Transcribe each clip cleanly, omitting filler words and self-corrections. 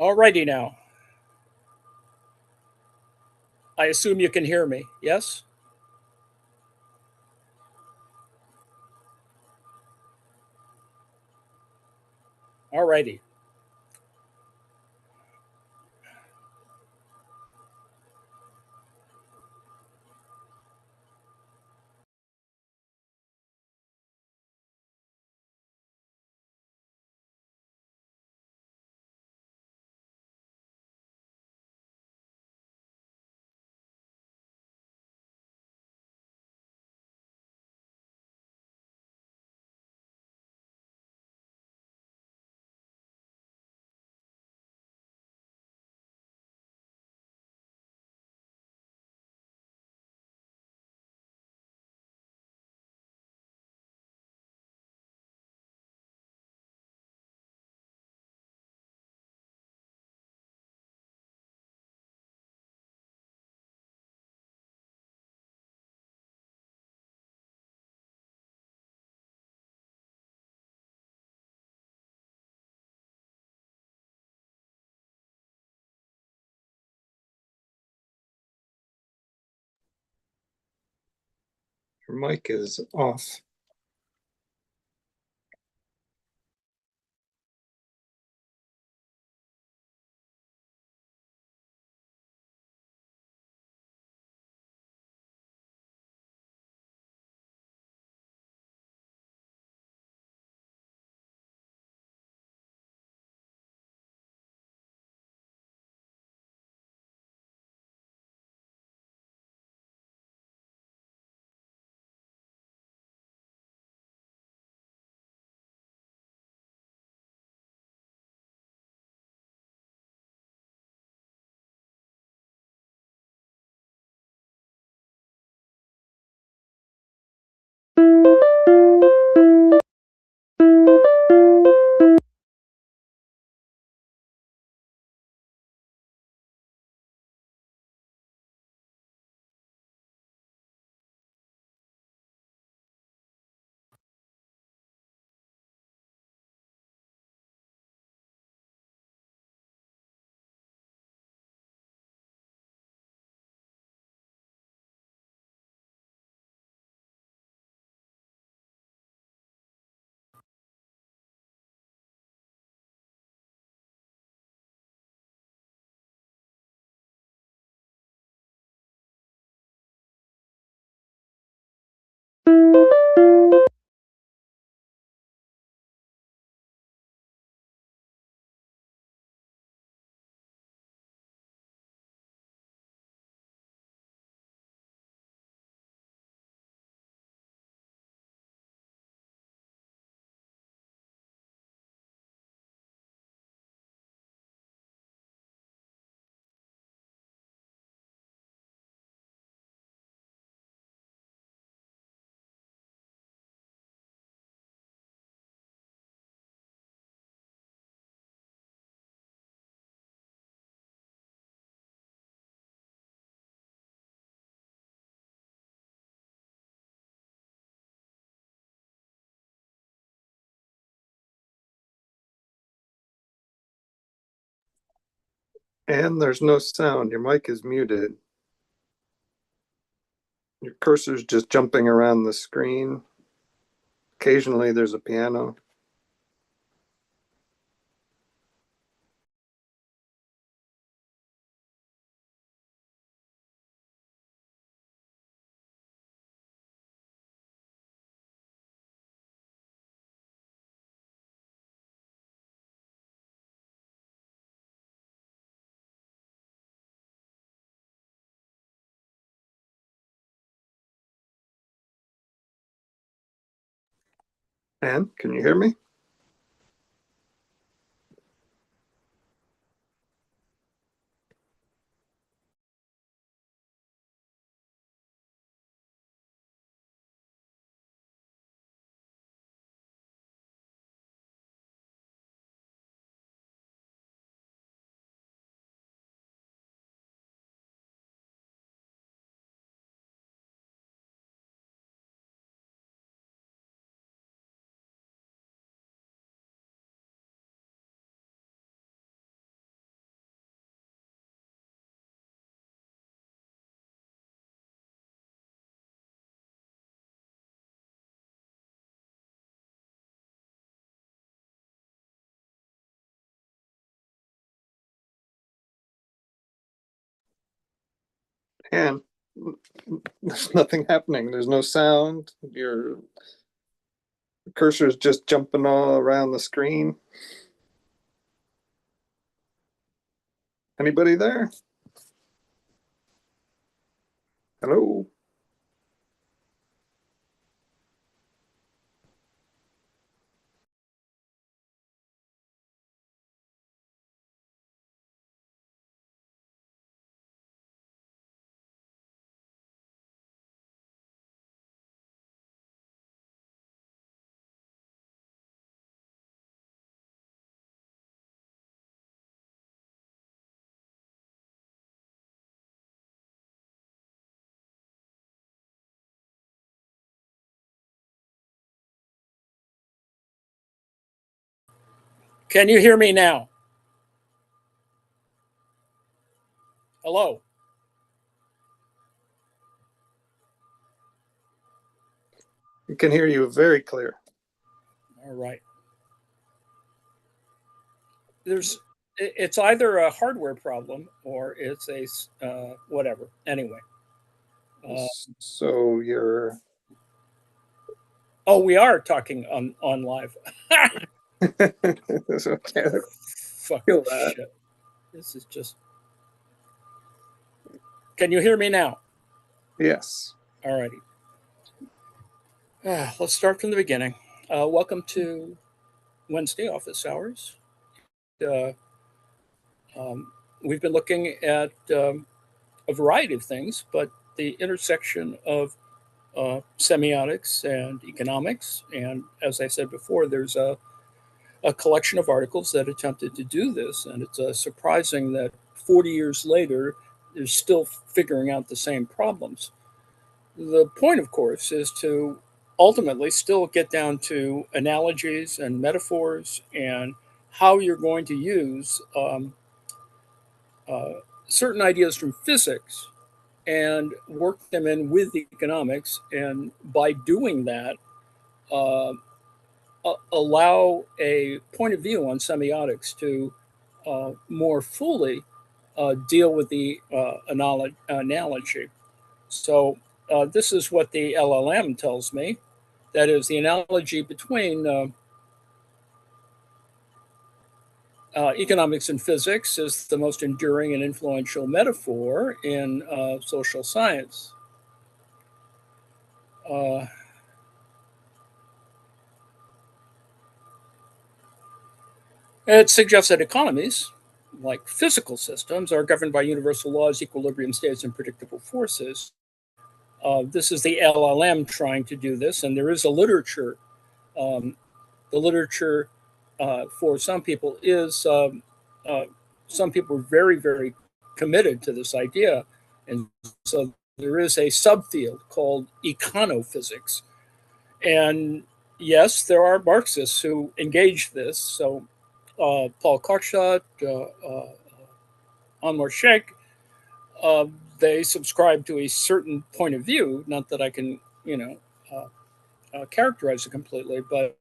Alrighty now. I assume you can hear me. Yes? Alrighty. Your mic is off. And there's no sound. Your mic is muted. Your cursor's just jumping around the screen. Occasionally there's a piano. Anne, can you hear me? And there's nothing happening. There's no sound. Your cursor's just jumping all around the screen. Anybody there? Hello? Can you hear me now? Hello? I can hear you very clear. All right. It's either a hardware problem or it's a whatever. Anyway. So you're. Oh, we are talking on live. It's okay. Fuck Feel this that. shit. This is just. Can you hear me now? Yes. All righty. Let's start from the beginning. Welcome to Wednesday office hours. Uh, we've been looking at a variety of things, but the intersection of semiotics and economics. And as I said before, there's a collection of articles that attempted to do this. And it's surprising that 40 years later, they're still figuring out the same problems. The point, of course, is to ultimately still get down to analogies and metaphors and how you're going to use uh, certain ideas from physics and work them in with economics. And by doing that, uh, allow a point of view on semiotics to more fully deal with the analogy. So, this is what the LLM tells me. That is, the analogy between economics and physics is the most enduring and influential metaphor in social science. Uh, It suggests that economies, like physical systems, are governed by universal laws, equilibrium states, and predictable forces. This is the LLM trying to do this, and there is a literature. Um, the literature for some people is some people are very, very committed to this idea, and so there is a subfield called econophysics. And yes, there are Marxists who engage this. So Paul Kochshot, Anwar Sheikh, uh, they subscribe to a certain point of view. Not that I can, characterize it completely, but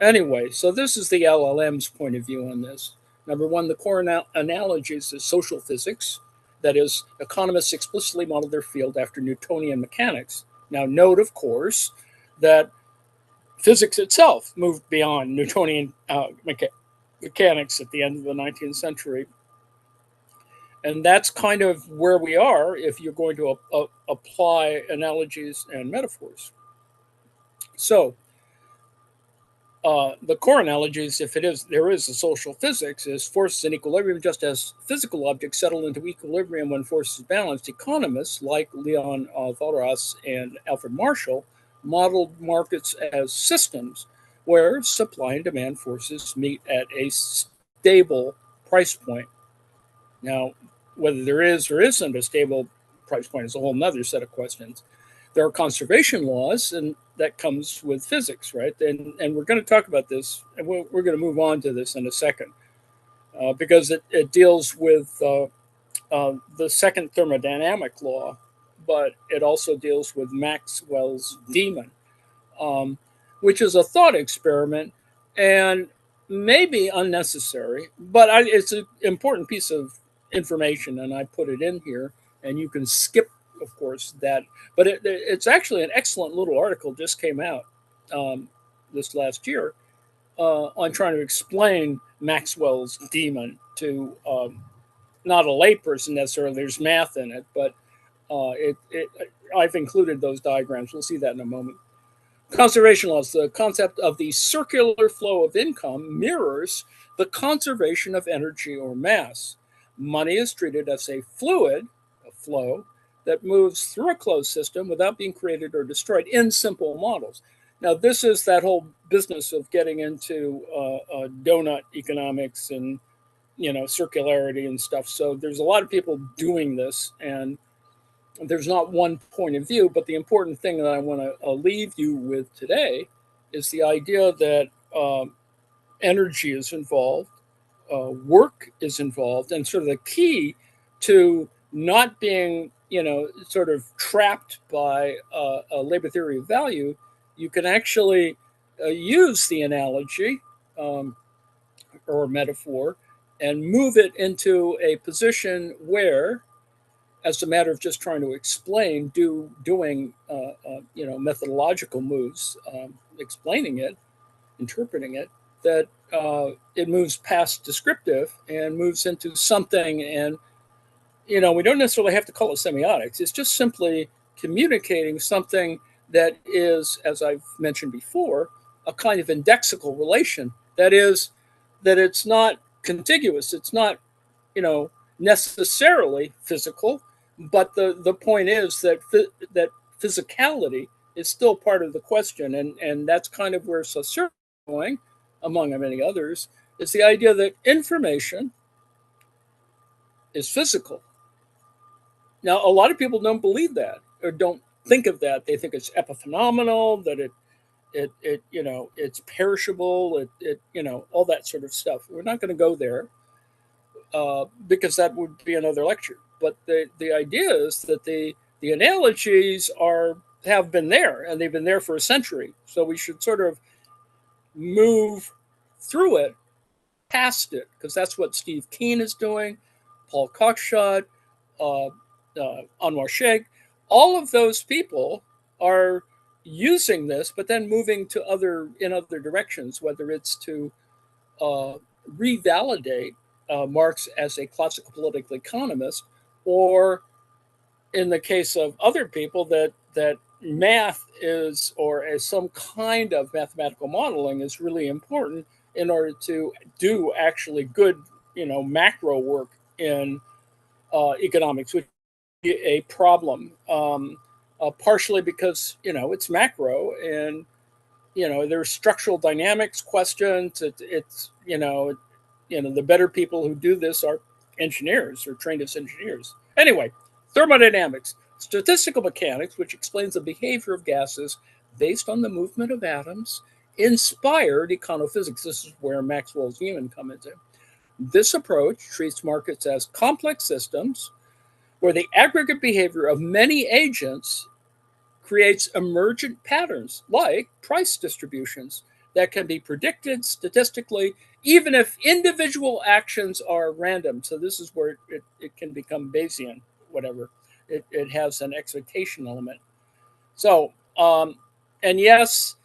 anyway. So this is the LLM's point of view on this. Number one, the core analogies is social physics. That is, economists explicitly model their field after Newtonian mechanics. Now, note, of course, that physics itself moved beyond Newtonian mechanics at the end of the 19th century. And that's kind of where we are if you're going to apply analogies and metaphors. So, the core analogies, if there is a social physics, is forces in equilibrium, just as physical objects settle into equilibrium when forces balanced. Economists like Leon Walras and Alfred Marshall modeled markets as systems where supply and demand forces meet at a stable price point. Now, whether there is or isn't a stable price point is a whole nother set of questions. There are conservation laws, and that comes with physics, right? And we're going to talk about this, and we're going to move on to this in a second, because it deals with the second thermodynamic law, but it also deals with Maxwell's demon, um, which is a thought experiment and maybe unnecessary, but it's an important piece of information, and I put it in here. and you can skip, of course, that. But it's actually an excellent little article just came out this last year on trying to explain Maxwell's demon to not a layperson necessarily. There's math in it, but I've included those diagrams. We'll see that in a moment. Conservation laws. The concept of the circular flow of income mirrors the conservation of energy or mass. Money is treated as a fluid, a flow, that moves through a closed system without being created or destroyed in simple models. Now, this is that whole business of getting into donut economics and circularity and stuff. So there's a lot of people doing this, and there's not one point of view. But the important thing that I want to leave you with today is the idea that energy is involved, work is involved, and sort of the key to not being, sort of trapped by a labor theory of value. You can actually use the analogy or metaphor and move it into a position where, as a matter of just trying to explain, doing methodological moves, explaining it, interpreting it, that it moves past descriptive and moves into something. And we don't necessarily have to call it semiotics. It's just simply communicating something that is, as I've mentioned before, a kind of indexical relation. That is, that it's not contiguous. It's not, necessarily physical, but the point is that that physicality is still part of the question, and that's kind of where Saussure is going, among many others, is the idea that information is physical. Now, a lot of people don't believe that or don't think of that. They think it's epiphenomenal, that it's perishable, all that sort of stuff. We're not going to go there because that would be another lecture. But the idea is that the analogies have been there, and they've been there for a century. So we should sort of move through it, past it, because that's what Steve Keen is doing, Paul Cockshott, Anwar Sheikh. All of those people are using this, but then moving to in other directions, whether it's to revalidate Marx as a classical political economist, or in the case of other people, that math is, or as some kind of mathematical modeling is really important in order to do actually good, macro work in economics, which is a problem, partially because it's macro, and there's structural dynamics questions. It's the better people who do this are engineers or trained as engineers. Anyway, thermodynamics, statistical mechanics, which explains the behavior of gases based on the movement of atoms, inspired econophysics. This is where Maxwell's demon come into. This approach treats markets as complex systems where the aggregate behavior of many agents creates emergent patterns like price distributions that can be predicted statistically, even if individual actions are random. So this is where it can become Bayesian, whatever. It has an expectation element. So, and yes,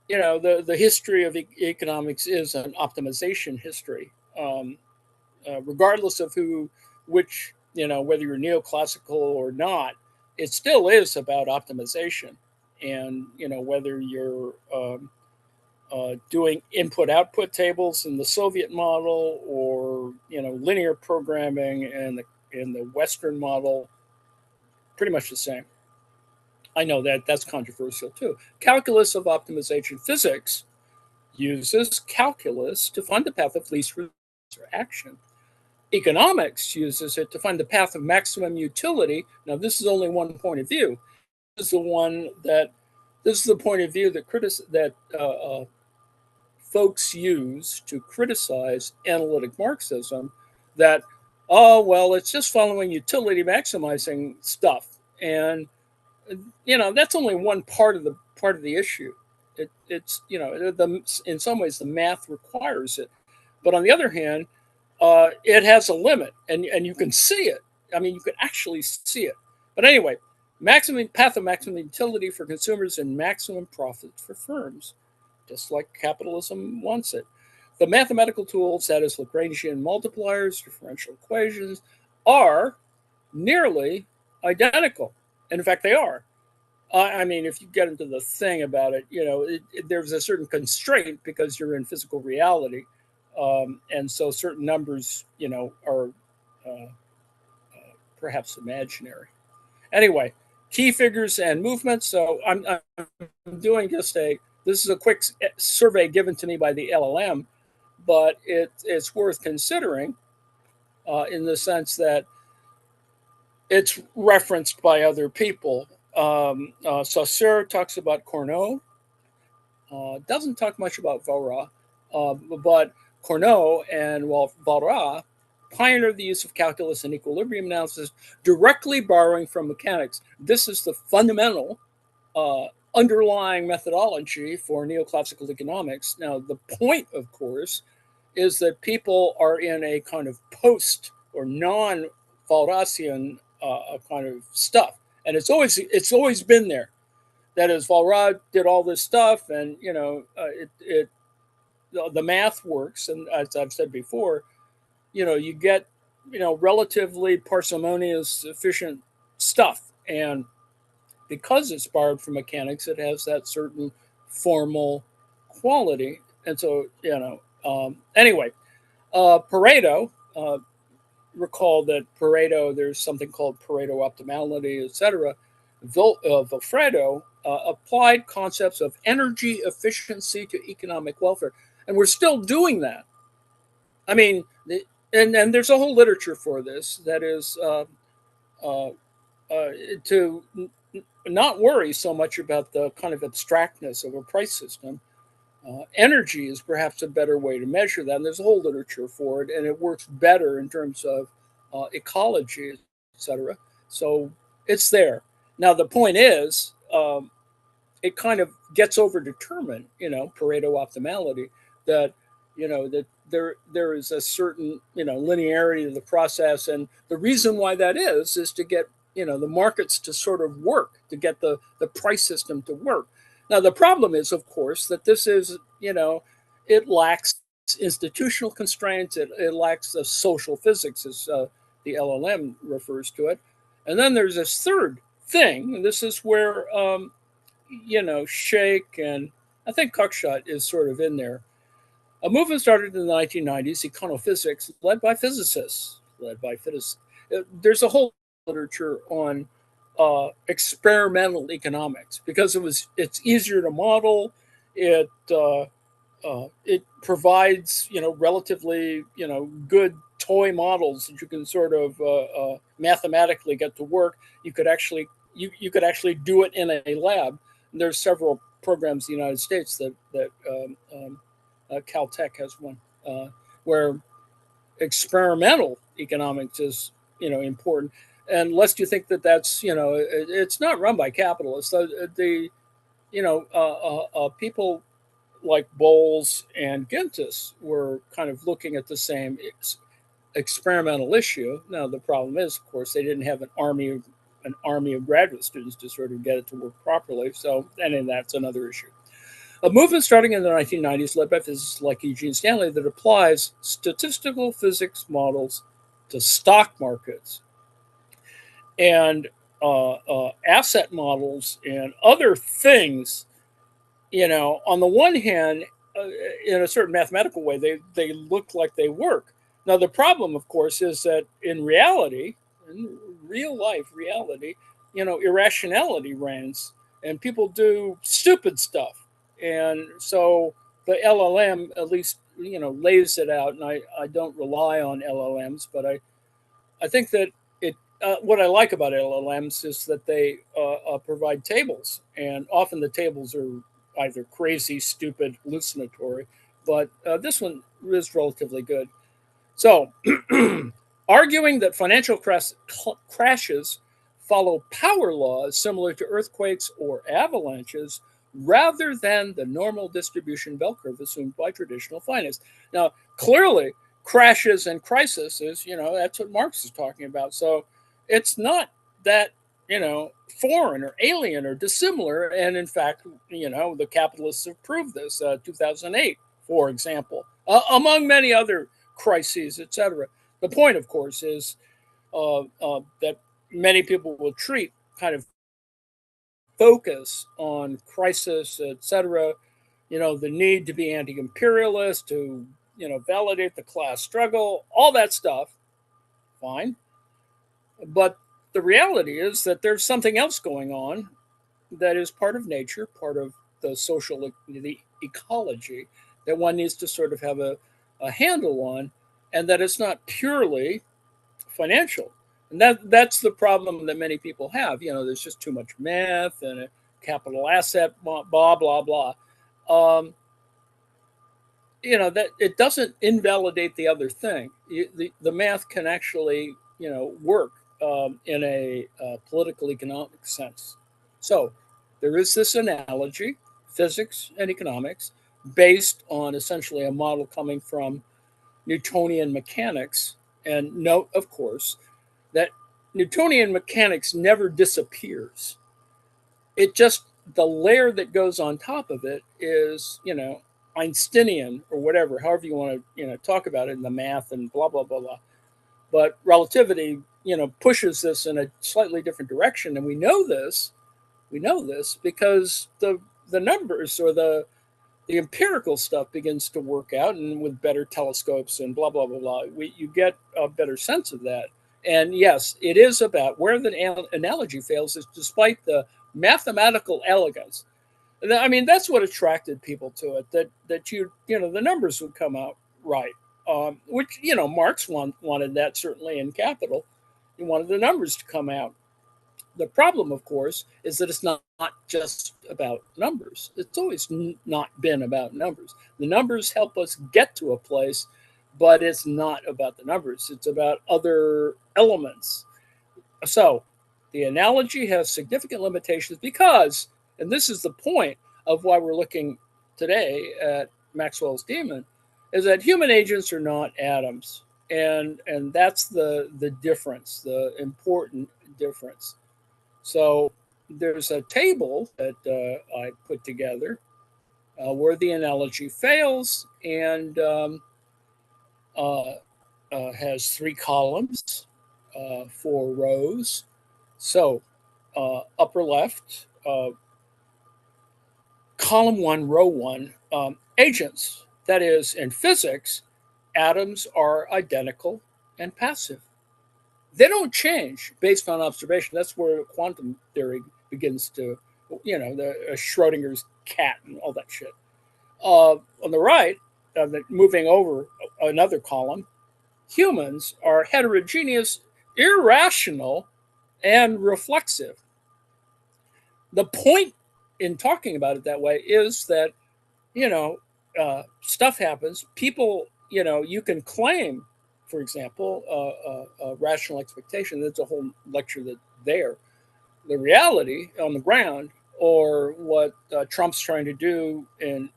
the history of economics is an optimization history, regardless of which, whether you're neoclassical or not, it still is about optimization. And, whether you're doing input-output tables in the Soviet model, or, linear programming in the Western model, pretty much the same. I know that's controversial too. Calculus of optimization physics uses calculus to find the path of least resistance or action. Economics uses it to find the path of maximum utility. Now, this is only one point of view. This is the point of view that folks use to criticize analytic Marxism. That, oh well, it's just following utility maximizing stuff, and that's only one part of the issue. It's in some ways the math requires it, but on the other hand, it has a limit, and you can see it. I mean, you could actually see it. But anyway, maximum path of maximum utility for consumers and maximum profit for firms, just like capitalism wants it. The mathematical tools, that is Lagrangian multipliers, differential equations, are nearly identical. And in fact, they are. I mean, if you get into the thing about it, there's a certain constraint because you're in physical reality. And so certain numbers, are perhaps imaginary. Anyway, key figures and movements. So I'm doing this is a quick survey given to me by the LLM, but it's worth considering in the sense that it's referenced by other people. Saussure talks about Cournot, doesn't talk much about Valra, but Cournot and Valra pioneered the use of calculus and equilibrium analysis, directly borrowing from mechanics. This is the fundamental underlying methodology for neoclassical economics. Now, the point, of course, is that people are in a kind of post or non-Valrasian kind of stuff, and it's always been there. That is, Valrad did all this stuff, and the math works, and as I've said before, you get relatively parsimonious, efficient stuff, and because it's borrowed from mechanics, it has that certain formal quality, and so anyway, Pareto. Recall that Pareto, there's something called Pareto optimality, etc. Vilfredo applied concepts of energy efficiency to economic welfare, and we're still doing that. I mean, and there's a whole literature for this that is uh, to not worry so much about the kind of abstractness of a price system. Energy is perhaps a better way to measure that. And there's a whole literature for it, and it works better in terms of ecology, etc. So it's there. Now the point is, it kind of gets over determined, Pareto optimality, that that there is a certain linearity to the process, and the reason why that is to get the markets to sort of work, to get the price system to work. Now the problem is, of course, that this is it lacks institutional constraints, it lacks the social physics, as the LLM refers to it, and then there's this third thing, and this is where Shake and I think Cockshot is sort of in there. A movement started in the 1990s, econophysics, led by physicists. There's a whole literature on experimental economics because it's easier to model. It provides relatively good toy models that you can sort of mathematically get to work. You could actually do it in a lab. And there's several programs in the United States that Caltech has one where experimental economics is important. And lest you think that that's it's not run by capitalists. The people like Bowles and Gintis were kind of looking at the same experimental issue. Now the problem is, of course, they didn't have an army of graduate students to sort of get it to work properly. So, and that's another issue. A movement starting in the 1990s, led by physicists like Eugene Stanley, that applies statistical physics models to stock markets and asset models and other things. On the one hand, in a certain mathematical way, they look like they work. Now, the problem, of course, is that in reality, in real life reality, irrationality reigns and people do stupid stuff. And so the LLM at least, lays it out. And I don't rely on LLMs, but I think that what I like about LLMs is that they provide tables, and often the tables are either crazy, stupid, hallucinatory, but this one is relatively good. So, arguing that financial crashes follow power laws similar to earthquakes or avalanches rather than the normal distribution bell curve assumed by traditional finance. Now, clearly, crashes and crises, that's what Marx is talking about. So, It's not that, foreign or alien or dissimilar. And in fact, the capitalists have proved this. 2008, for example, among many other crises, etc. The point, of course, is that many people will treat kind of focus on crisis, etc. The need to be anti-imperialist, to validate the class struggle, all that stuff. Fine, but the reality is that there's something else going on that is part of nature, part of the social, the ecology, that one needs to sort of have a handle on, and that it's not purely financial. And that's the problem that many people have. There's just too much math and a capital asset, blah blah blah. Um, that it doesn't invalidate the other thing. The math can actually work in a political economic sense. So there is this analogy, physics and economics, based on essentially a model coming from Newtonian mechanics. And note, of course, that Newtonian mechanics never disappears. It just, the layer that goes on top of it is, Einsteinian or whatever, however you want to, talk about it in the math and blah, blah, blah, blah. But relativity, pushes this in a slightly different direction. And we know this. We know this because the numbers or the empirical stuff begins to work out, and with better telescopes and blah blah blah blah, you get a better sense of that. And yes, it is about where the analogy fails is despite the mathematical elegance. I mean, that's what attracted people to it. That the numbers would come out right, which Marx wanted that certainly in Capital. He wanted the numbers to come out. The problem, of course, is that it's not just about numbers. It's always not been about numbers. The numbers help us get to a place, but it's not about the numbers. It's about other elements. So the analogy has significant limitations because, and this is the point of why we're looking today at Maxwell's demon, is that human agents are not atoms. And that's the difference, the important difference. So there's a table that I put together where the analogy fails and uh, has three columns, four rows. So upper left, column one, row one, agents. That is, in physics, atoms are identical and passive. They don't change based on observation. That's where quantum theory begins to, the Schrodinger's cat and all that shit. On the right, moving over another column, humans are heterogeneous, irrational, and reflexive. The point in talking about it that way is that, stuff happens. People, you can claim, for example, rational expectation. That's a whole lecture there. The reality on the ground, or what Trump's trying to do in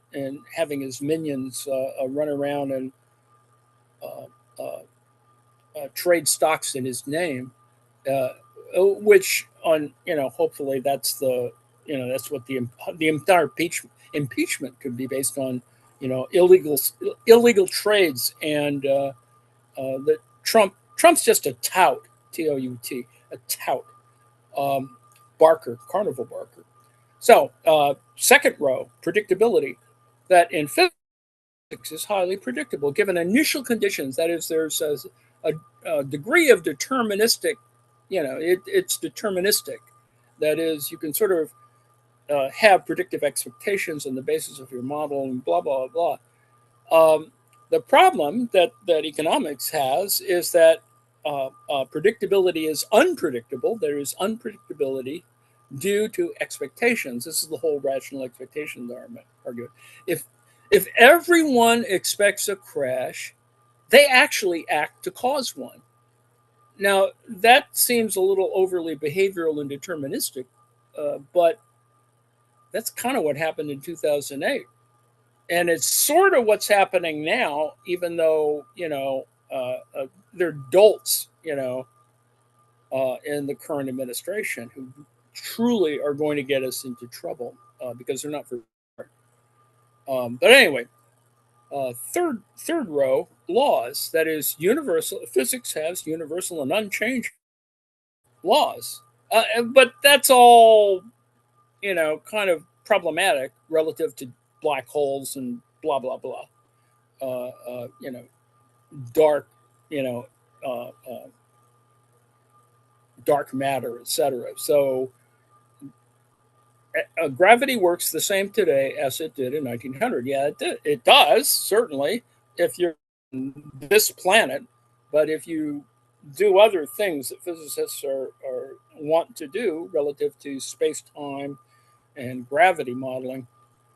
having his minions run around and uh, uh, trade stocks in his name, uh, which on hopefully that's that's what the entire impeachment could be based on, illegal trades. And that Trump's just a tout, tout, a tout. um, Barker, Carnival Barker. So, second row, predictability, that in physics is highly predictable given initial conditions. That is, there's a degree of deterministic, it's deterministic. That is, you can sort of have predictive expectations on the basis of your model and blah, blah, blah. The problem that economics has is that predictability is unpredictable. There is unpredictability due to expectations. This is the whole rational expectations argument. If everyone expects a crash, they actually act to cause one. Now that seems a little overly behavioral and deterministic, but that's kind of what happened in 2008. And it's sort of what's happening now, even though they're dolts, in the current administration who truly are going to get us into trouble because they're not very smart. But anyway, third row, laws. That is universal. Physics has universal and unchanging laws, but that's all kind of problematic relative to black holes and blah blah blah. Dark, you know, uh, uh, dark matter, etc. So gravity works the same today as it did in 1900. Yeah, it did. It does certainly if you're on this planet, but if you do other things that physicists are want to do relative to space time and gravity modeling,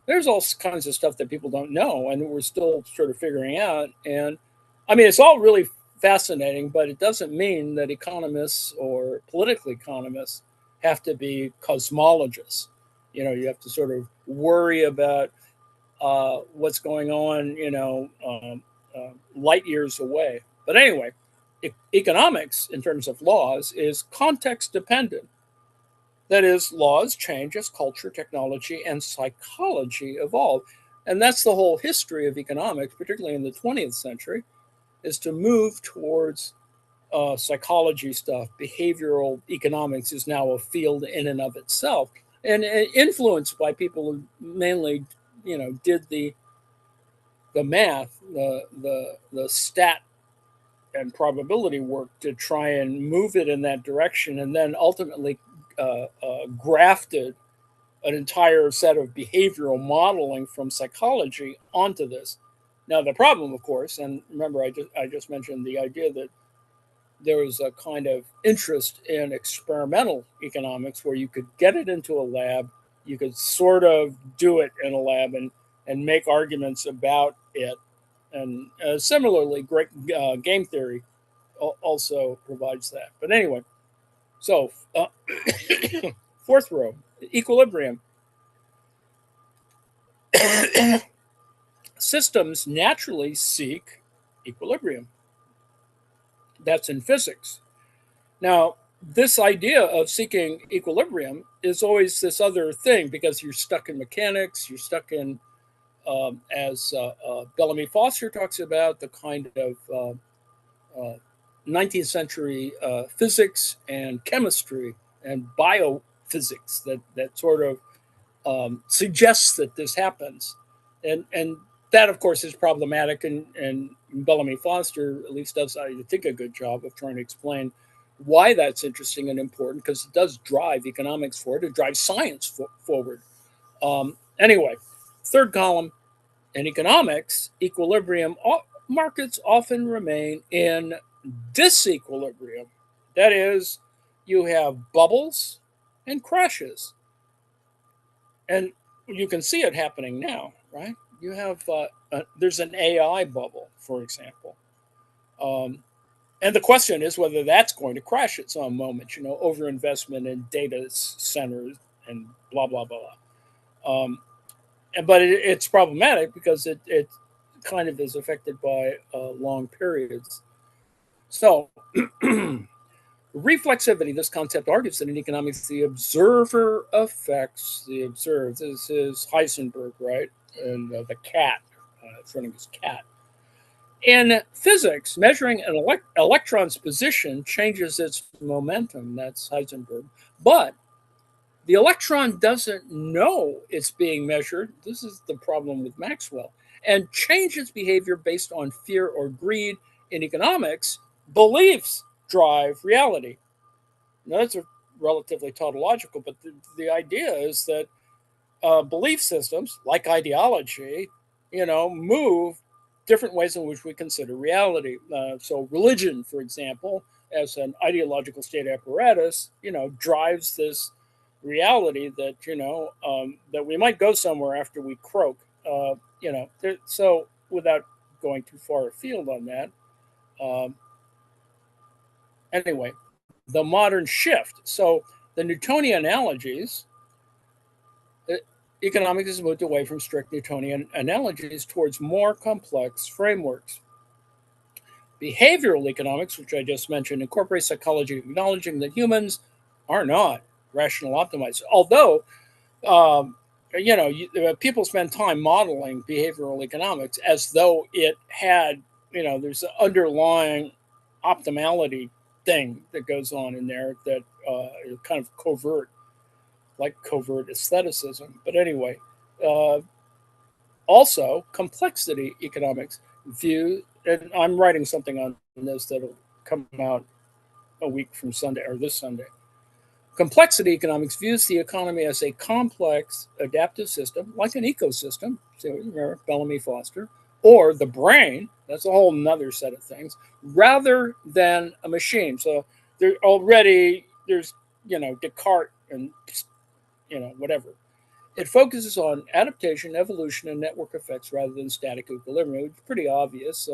there's all kinds of stuff that people don't know and we're still sort of figuring out. And I mean, it's all really fascinating, but it doesn't mean that economists or political economists have to be cosmologists. You have to sort of worry about what's going on, light years away. But anyway, economics in terms of laws is context dependent. That is, laws change as culture, technology, and psychology evolve. And that's the whole history of economics, particularly in the 20th century, is to move towards psychology stuff. Behavioral economics is now a field in and of itself, and influenced by people who mainly, did the math, the stat and probability work to try and move it in that direction, and then ultimately grafted an entire set of behavioral modeling from psychology onto this. Now, the problem, of course, and remember, I just mentioned the idea that there was a kind of interest in experimental economics where you could get it into a lab, you could sort of do it in a lab and make arguments about it. And similarly, great game theory also provides that. But anyway, so fourth row, equilibrium. Systems naturally seek equilibrium. That's in physics. Now, this idea of seeking equilibrium is always this other thing because you're stuck in mechanics, you're stuck in, as Bellamy Foster talks about, the kind of 19th century physics and chemistry and biophysics that sort of suggests that this happens. And that, of course, is problematic. And Bellamy Foster at least does, I think, a good job of trying to explain why that's interesting and important because it does drive economics forward. It drives science forward. Anyway, third column in economics, equilibrium markets often remain in disequilibrium. That is, you have bubbles and crashes. And you can see it happening now, right? You have there's an AI bubble, for example, um, and the question is whether that's going to crash at some moment. Overinvestment in data centers and blah blah blah. But it's problematic because it kind of is affected by long periods. So reflexivity, this concept argues that in economics, the observer affects the observed. This is Heisenberg, right? And the cat, running his cat. In physics, measuring an electron's position changes its momentum. That's Heisenberg. But the electron doesn't know it's being measured. This is the problem with Maxwell. And change its behavior based on fear or greed. In economics, beliefs drive reality. Now, that's a relatively tautological, but the idea is that belief systems, like ideology, move different ways in which we consider reality. So, religion, for example, as an ideological state apparatus, drives this reality that that we might go somewhere after we croak. So without going too far afield on that. Um, anyway, the modern shift. So the Newtonian analogies, economics has moved away from strict Newtonian analogies towards more complex frameworks. Behavioral economics, which I just mentioned, incorporates psychology, acknowledging that humans are not rational optimizers. Although, um, people spend time modeling behavioral economics as though it had, there's an underlying optimality thing that goes on in there that is kind of covert, like covert aestheticism. But anyway, uh, also complexity economics view, and I'm writing something on this that'll come out a week from Sunday or this Sunday. Complexity economics views the economy as a complex adaptive system, like an ecosystem. So remember Bellamy Foster, or the brain. That's a whole nother set of things, rather than a machine. So there's Descartes and whatever. It focuses on adaptation, evolution, and network effects rather than static equilibrium. It's pretty obvious.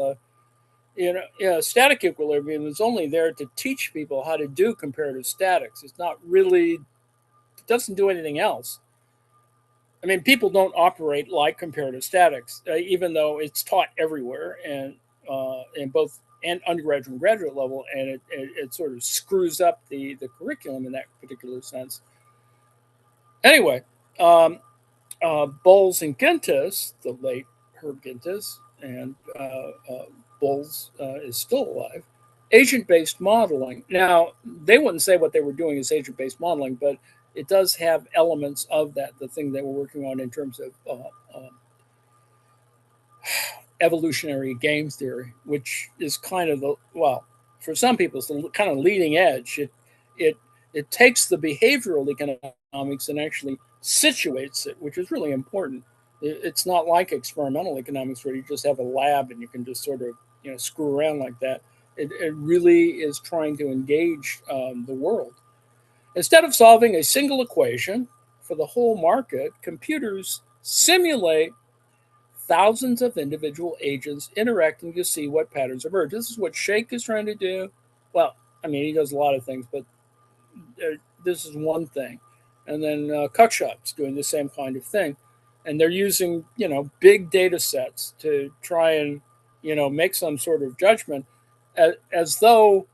Static equilibrium is only there to teach people how to do comparative statics. It's not really, it doesn't do anything else. I mean, people don't operate like comparative statics, even though it's taught everywhere and in both and undergraduate and graduate level, and it sort of screws up the curriculum in that particular sense. Anyway, um, Bowles and Gintis, the late Herb Gintis, and Bowles is still alive. Agent-based modeling. Now, they wouldn't say what they were doing is agent-based modeling, but it does have elements of that. The thing they were working on in terms of evolutionary game theory, which is kind of for some people, it's the kind of leading edge. It it takes the behavioral economics and actually situates it, which is really important. It's not like experimental economics where you just have a lab and you can just sort of screw around like that. It really is trying to engage the world. Instead of solving a single equation for the whole market, computers simulate thousands of individual agents interacting to see what patterns emerge. This is what Shake is trying to do. Well, I mean, he does a lot of things, but this is one thing. And then Cuckshot's doing the same kind of thing. And they're using, big data sets to try and, make some sort of judgment as though,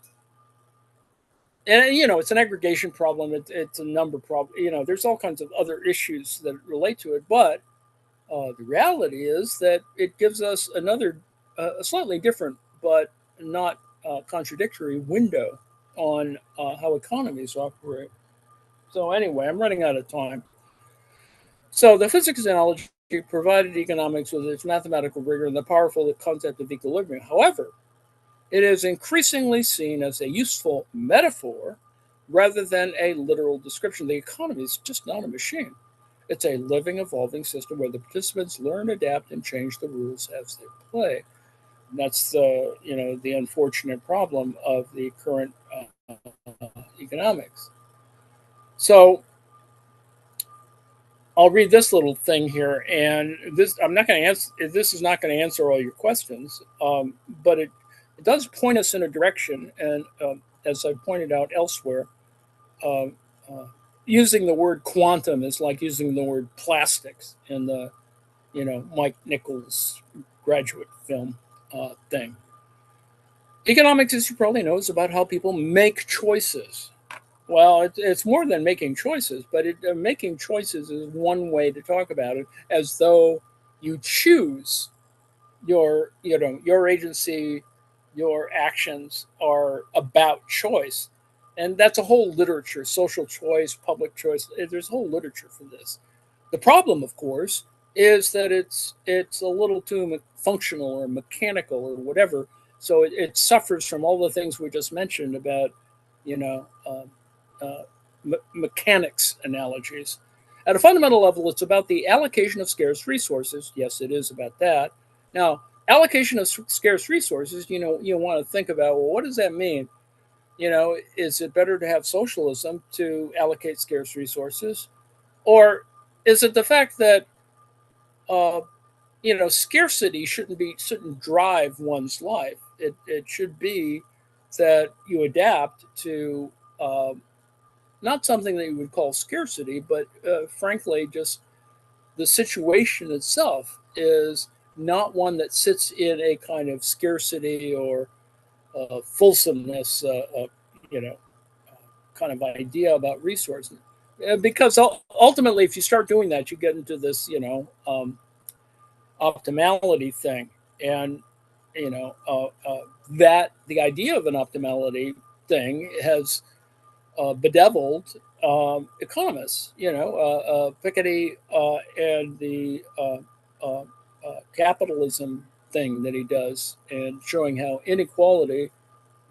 and, it's an aggregation problem. It's a number problem. There's all kinds of other issues that relate to it. But the reality is that it gives us a slightly different, but not contradictory window on how economies operate. So anyway, I'm running out of time. So the physics analogy provided economics with its mathematical rigor and the powerful concept of equilibrium. However, it is increasingly seen as a useful metaphor rather than a literal description. The economy is just not a machine. It's a living, evolving system where the participants learn, adapt, and change the rules as they play. And that's the unfortunate problem of the current economics. So I'll read this little thing here, and this I'm not going to answer. This is not going to answer all your questions, but it does point us in a direction. And as I pointed out elsewhere, uh, uh, using the word quantum is like using the word plastics in the Mike Nichols graduate film thing. Economics, as you probably know, is about how people make choices. Well, it's more than making choices, but making choices is one way to talk about it, as though you choose your agency, your actions are about choice, and that's a whole literature: social choice, public choice. There's a whole literature for this. The problem, of course, is that it's a little too functional or mechanical or whatever. So it suffers from all the things we just mentioned about, you know, uh, mechanics analogies. At a fundamental level, it's about the allocation of scarce resources. Yes, it is about that. Now, allocation of scarce resources, you want to think about, well, what does that mean? Is it better to have socialism to allocate scarce resources? Or is it the fact that uh, scarcity shouldn't drive one's life? It should be that you adapt to not something that you would call scarcity, but frankly, just the situation itself is not one that sits in a kind of scarcity or fulsomeness, you know, kind of idea about resources. Because ultimately, if you start doing that, you get into this, optimality thing, and you know that the idea of an optimality thing has bedeviled economists. Piketty and the capitalism thing that he does, and showing how inequality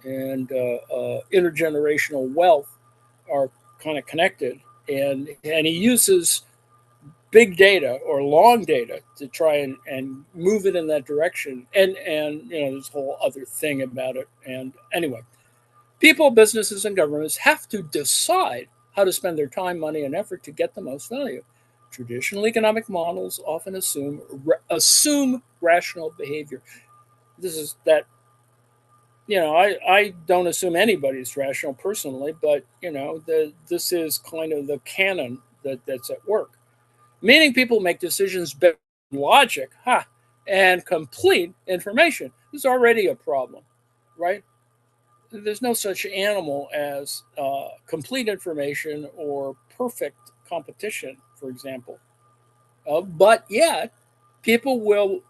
and intergenerational wealth are kind of connected, and he uses big data or long data to try and move it in that direction. And there's a whole other thing about it. And anyway, people, businesses, and governments have to decide how to spend their time, money, and effort to get the most value. Traditional economic models often assume rational behavior. This is that I don't assume anybody's rational personally, but this is kind of the canon that's at work. Meaning people make decisions based on logic, and complete information. There's already a problem, right? There's no such animal as complete information or perfect competition, for example. But yet, people will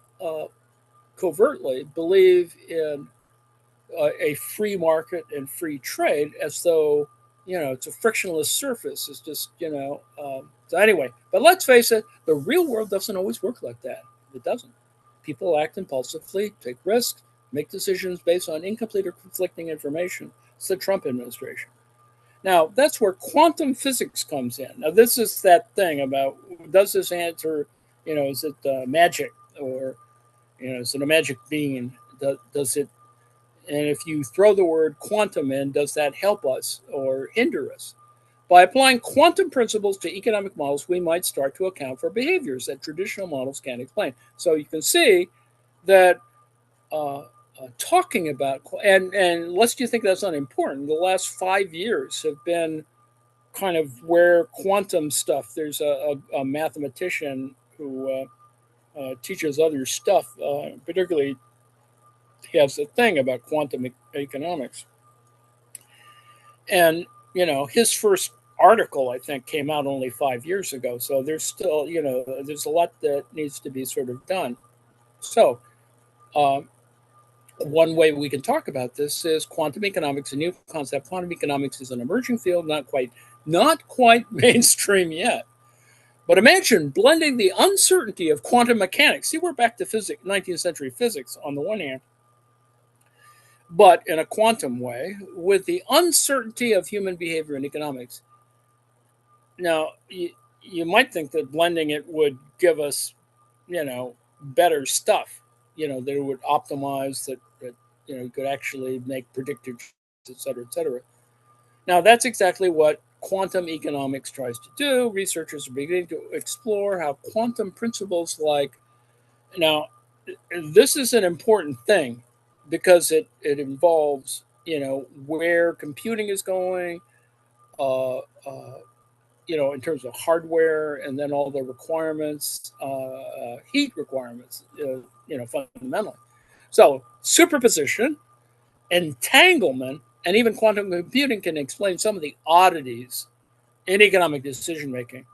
covertly believe in a free market and free trade as though it's a frictionless surface. It's just so anyway, but let's face it, the real world doesn't always work like that. It doesn't. People act impulsively, take risks, make decisions based on incomplete or conflicting information. It's the Trump administration. Now that's where quantum physics comes in. Now this is that thing about, does this answer, is it magic, or is it a magic bean? Does it, and if you throw the word quantum in, does that help us or hinder us? By applying quantum principles to economic models, we might start to account for behaviors that traditional models can't explain. So you can see that talking about, and lest you think that's unimportant, the last 5 years have been kind of where quantum stuff, there's a mathematician who teaches other stuff, particularly he has a thing about quantum economics. And, his first article, I think, came out only 5 years ago. So there's still, there's a lot that needs to be sort of done. So, one way we can talk about this is quantum economics, a new concept. Quantum economics is an emerging field, not quite mainstream yet. But imagine blending the uncertainty of quantum mechanics. See, we're back to physics, 19th century physics on the one hand, but in a quantum way, with the uncertainty of human behavior in economics. Now, you might think that blending it would give us, better stuff, that it would optimize, that you could actually make predictive, et cetera, et cetera. Now, that's exactly what quantum economics tries to do. Researchers are beginning to explore how quantum principles now, this is an important thing because it involves, where computing is going, uh, uh, in terms of hardware, and then all the requirements, heat requirements, fundamentally. So superposition, entanglement, and even quantum computing can explain some of the oddities in economic decision making.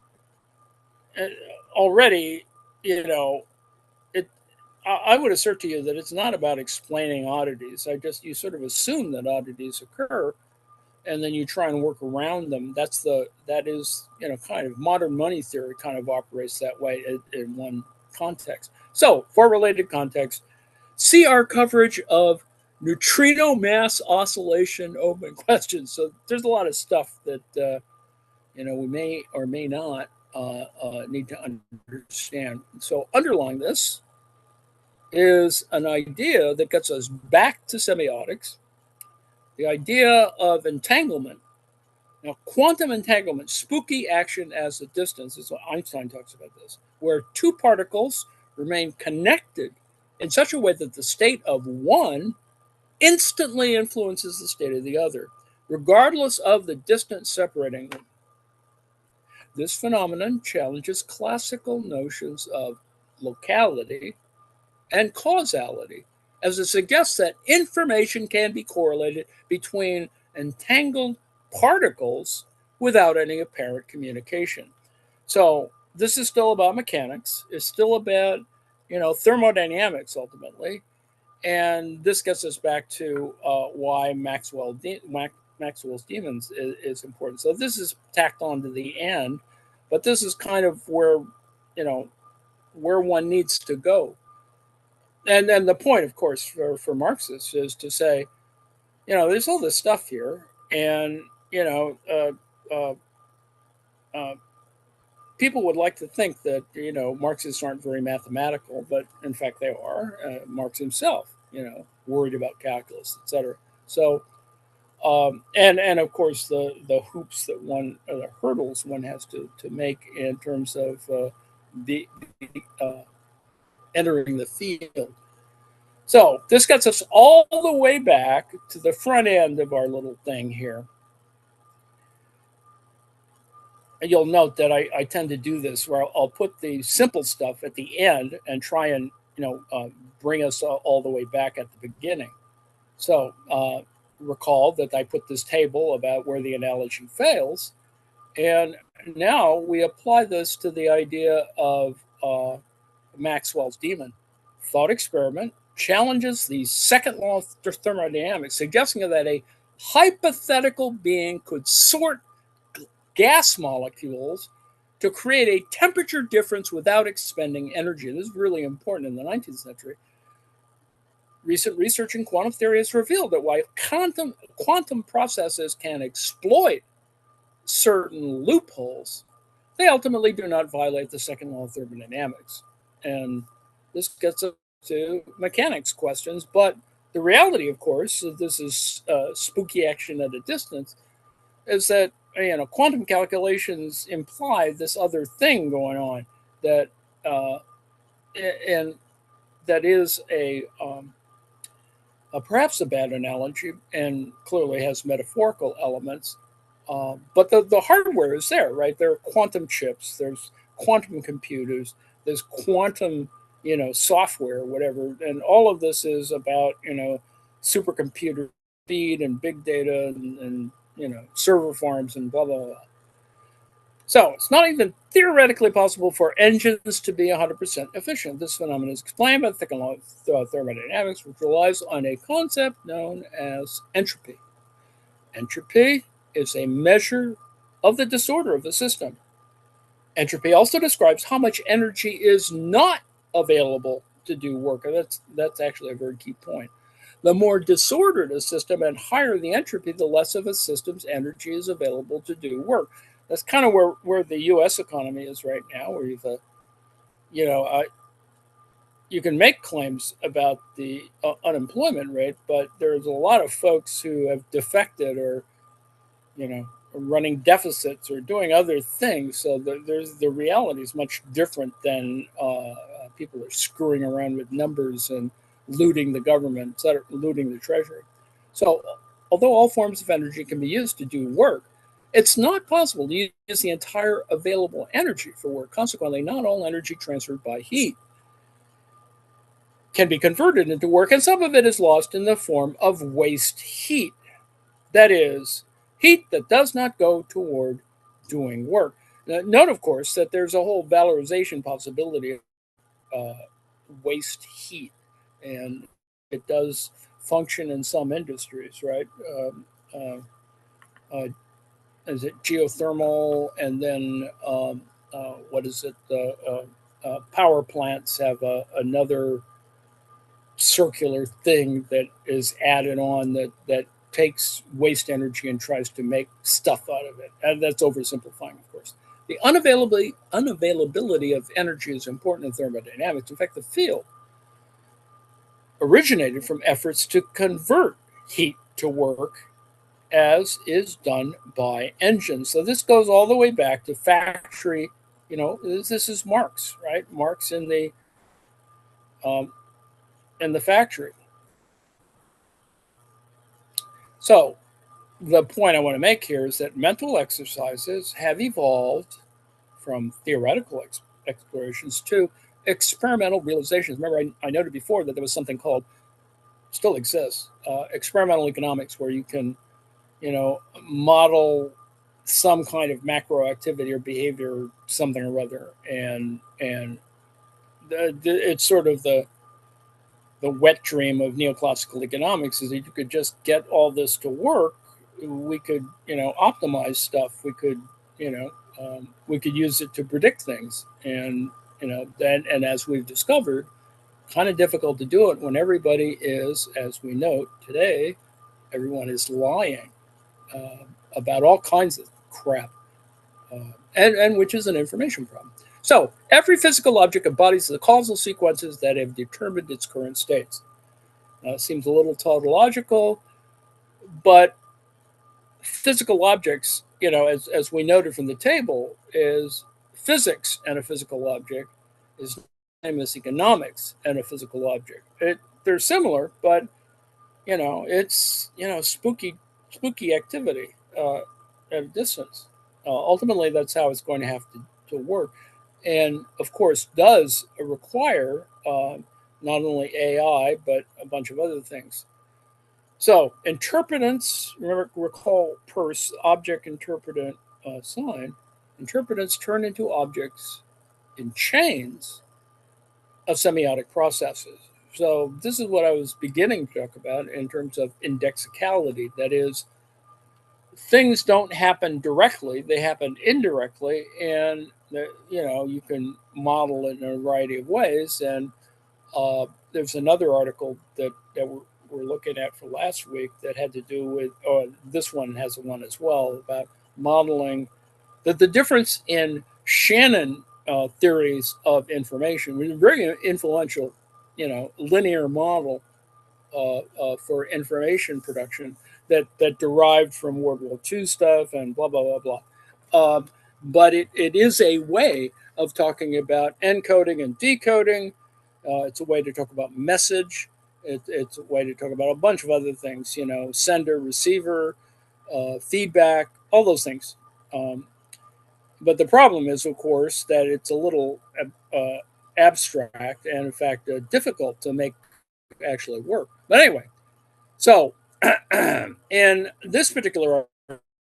Already, it. I would assert to you that it's not about explaining oddities. You sort of assume that oddities occur, and then you try and work around them. That is kind of modern money theory kind of operates that way in one context. So for related context, see our coverage of neutrino mass oscillation open questions. So there's a lot of stuff that we may or may not need to understand. So underlying this is an idea that gets us back to semiotics, the idea of entanglement. Now, quantum entanglement, spooky action as a distance, is what Einstein talks about this, where two particles remain connected in such a way that the state of one instantly influences the state of the other, regardless of the distance separating them. This phenomenon challenges classical notions of locality and causality. as it suggests that information can be correlated between entangled particles without any apparent communication. So this is still about mechanics. It's still about, thermodynamics ultimately. And this gets us back to why Maxwell's demons is important. So this is tacked on to the end, but this is kind of you know, where one needs to go. And then the point, of course, for Marxists is to say, there's all this stuff here, and uh, uh, people would like to think that Marxists aren't very mathematical, but in fact they are. Marx himself, worried about calculus, etc. So, and of course the hoops that the hurdles one has to make in terms of the uh, entering the field. So this gets us all the way back to the front end of our little thing here. And you'll note that I tend to do this where I'll put the simple stuff at the end and try and bring us all the way back at the beginning. So recall that I put this table about where the analogy fails, and now we apply this to the idea of Maxwell's demon. Thought experiment challenges the second law of thermodynamics, suggesting that a hypothetical being could sort gas molecules to create a temperature difference without expending energy. This is really important in the 19th century. Recent research in quantum theory has revealed that while quantum processes can exploit certain loopholes, they ultimately do not violate the second law of thermodynamics. And this gets us to mechanics questions. But the reality, of course, this is spooky action at a distance, is that quantum calculations imply this other thing going on that uh, and that is perhaps a bad analogy and clearly has metaphorical elements. But the hardware is there, right? There are quantum chips, there's quantum computers, there's quantum, software, whatever. And all of this is about, supercomputer speed and big data and server farms and blah, blah, blah. So it's not even theoretically possible for engines to be 100% efficient. This phenomenon is explained by the second law of thermodynamics, which relies on a concept known as entropy. Entropy is a measure of the disorder of the system. Entropy also describes how much energy is not available to do work. And that's actually a very key point. The more disordered a system and higher the entropy, the less of a system's energy is available to do work. That's kind of where the U.S. economy is right now, where you know, uh, you can make claims about the unemployment rate, but there's a lot of folks who have defected or running deficits or doing other things. So the reality is much different than people are screwing around with numbers and looting the government, etc., looting the treasury. So although all forms of energy can be used to do work, it's not possible to use the entire available energy for work. Consequently, not all energy transferred by heat can be converted into work, and some of it is lost in the form of waste heat. That is, heat that does not go toward doing work. Now, note, of course, that there's a whole valorization possibility of uh, waste heat, and it does function in some industries, right? Uh, is it geothermal, and then what is it? Power plants have another circular thing that is added on that takes waste energy and tries to make stuff out of it. And that's oversimplifying, of course. The unavailability of energy is important in thermodynamics. In fact, the field originated from efforts to convert heat to work, as is done by engines. So this goes all the way back to factory. This is Marx, right? Marx um, in the factory. So the point I want to make here is that mental exercises have evolved from theoretical explorations to experimental realizations. Remember, I noted before that there was something called still exists, experimental economics, where you can, model some kind of macro activity or behavior, something or other, and it's sort of the wet dream of neoclassical economics is that you could just get all this to work. We could, optimize stuff. We could, we could use it to predict things, and then, and as we've discovered, kind of difficult to do it when everybody is, as we note today, everyone is lying uh, about all kinds of crap, and which is an information problem. So every physical object embodies the causal sequences that have determined its current states. Now, it seems a little tautological, but physical objects, as we noted from the table, is physics and a physical object is the same as economics and a physical object. They're similar, but it's spooky activity at a distance. Ultimately, that's how it's going to have to work, and of course, does require not only AI but a bunch of other things. So interpretants, recall Peirce object interpretant sign. Interpretants turn into objects in chains of semiotic processes. So this is what I was beginning to talk about in terms of indexicality. That is, things don't happen directly; they happen indirectly, and you can model it in a variety of ways. And there's another article that we're looking at for last week that had to do with, or this one has one as well, about modeling that the difference in Shannon theories of information, which is a very influential, linear model for information production that derived from World War II stuff and blah blah blah blah. But it is a way of talking about encoding and decoding. It's a way to talk about message. It's a way to talk about a bunch of other things. Sender, receiver, feedback, all those things. But the problem is, of course, that it's a little abstract and, in fact, difficult to make actually work. But anyway, so in this particular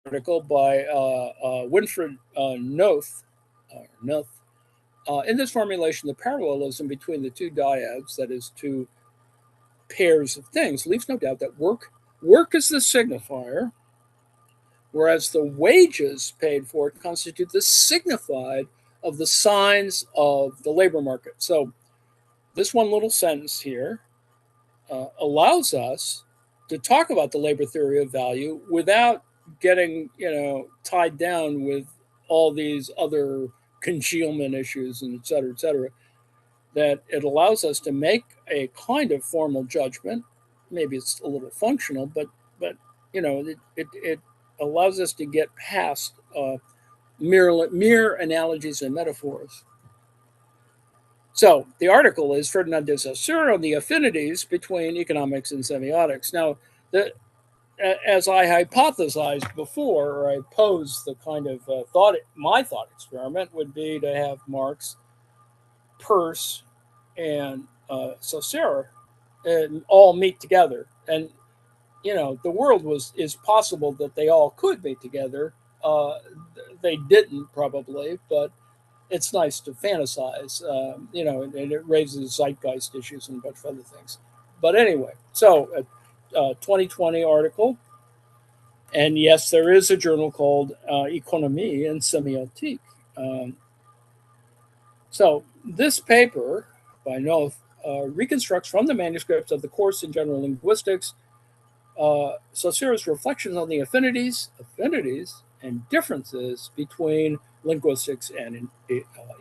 article by Winfred Noth, in this formulation, the parallelism between the two dyads, that is, two pairs of things, leaves no doubt that work is the signifier, whereas the wages paid for it constitute the signified of the signs of the labor market. So this one little sentence here allows us to talk about the labor theory of value without getting tied down with all these other congealment issues and et cetera, that it allows us to make a kind of formal judgment. Maybe it's a little functional, but it allows us to get past mere analogies and metaphors. So the article is Ferdinand de Saussure on the affinities between economics and semiotics. Now, as I hypothesized before, or I posed the kind of my thought experiment would be to have Marx, Peirce, and Saussure all meet together. And the world is possible that they all could meet together. They didn't probably, but it's nice to fantasize, and it raises zeitgeist issues and a bunch of other things. But anyway, so a 2020 article, and yes, there is a journal called Economie and Semiotique. Um, so this paper by Noth reconstructs from the manuscripts of the course in general linguistics Saussure's reflections on the affinities and differences between linguistics and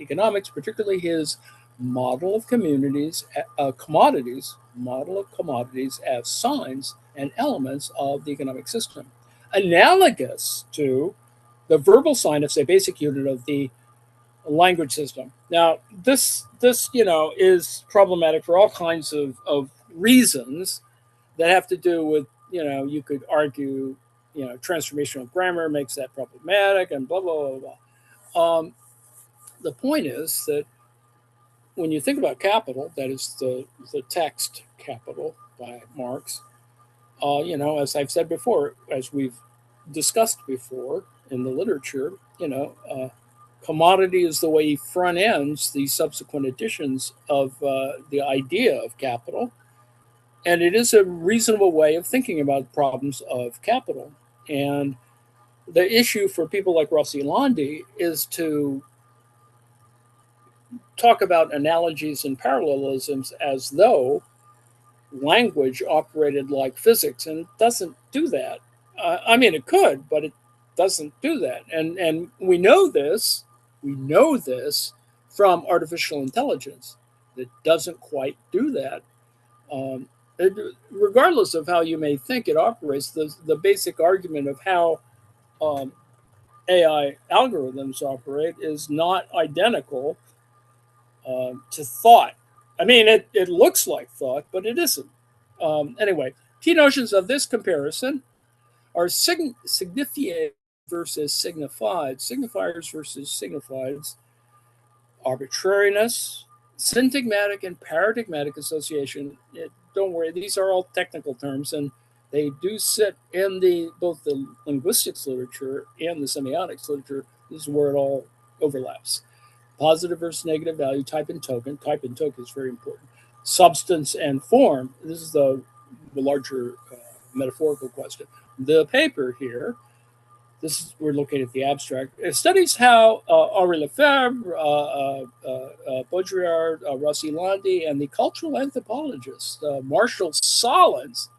economics, particularly his model of model of commodities as signs and elements of the economic system, analogous to the verbal sign as a basic unit of the language system. Now, this is problematic for all kinds of reasons that have to do with, you could argue, transformational grammar makes that problematic and blah, blah, blah, blah. The point is that when you think about capital, that is the text capital, by Marx. As I've said before, as we've discussed before in the literature, commodity is the way he front ends the subsequent editions of the idea of capital. And it is a reasonable way of thinking about problems of capital. And the issue for people like Rossi Landi is to talk about analogies and parallelisms as though language operated like physics, and it doesn't do that. I mean, it could, but it doesn't do that. And we know this. We know this from artificial intelligence. It doesn't quite do that. Um, Regardless of how you may think it operates, the basic argument of how um, AI algorithms operate is not identical to thought. I mean, it looks like thought, but it isn't. Anyway, key notions of this comparison are signified versus signified, signifiers versus signifieds, arbitrariness, syntagmatic and paradigmatic association. Don't worry, these are all technical terms, and they do sit in the both the linguistics literature and the semiotics literature. This is where it all overlaps. Positive versus negative value, type and token. Type and token is very important. Substance and form. This is the larger metaphorical question. The paper here, this is, we're looking at the abstract. It studies how Henri Lefebvre, Baudrillard, Rossi Landi, and the cultural anthropologist Marshall Solins,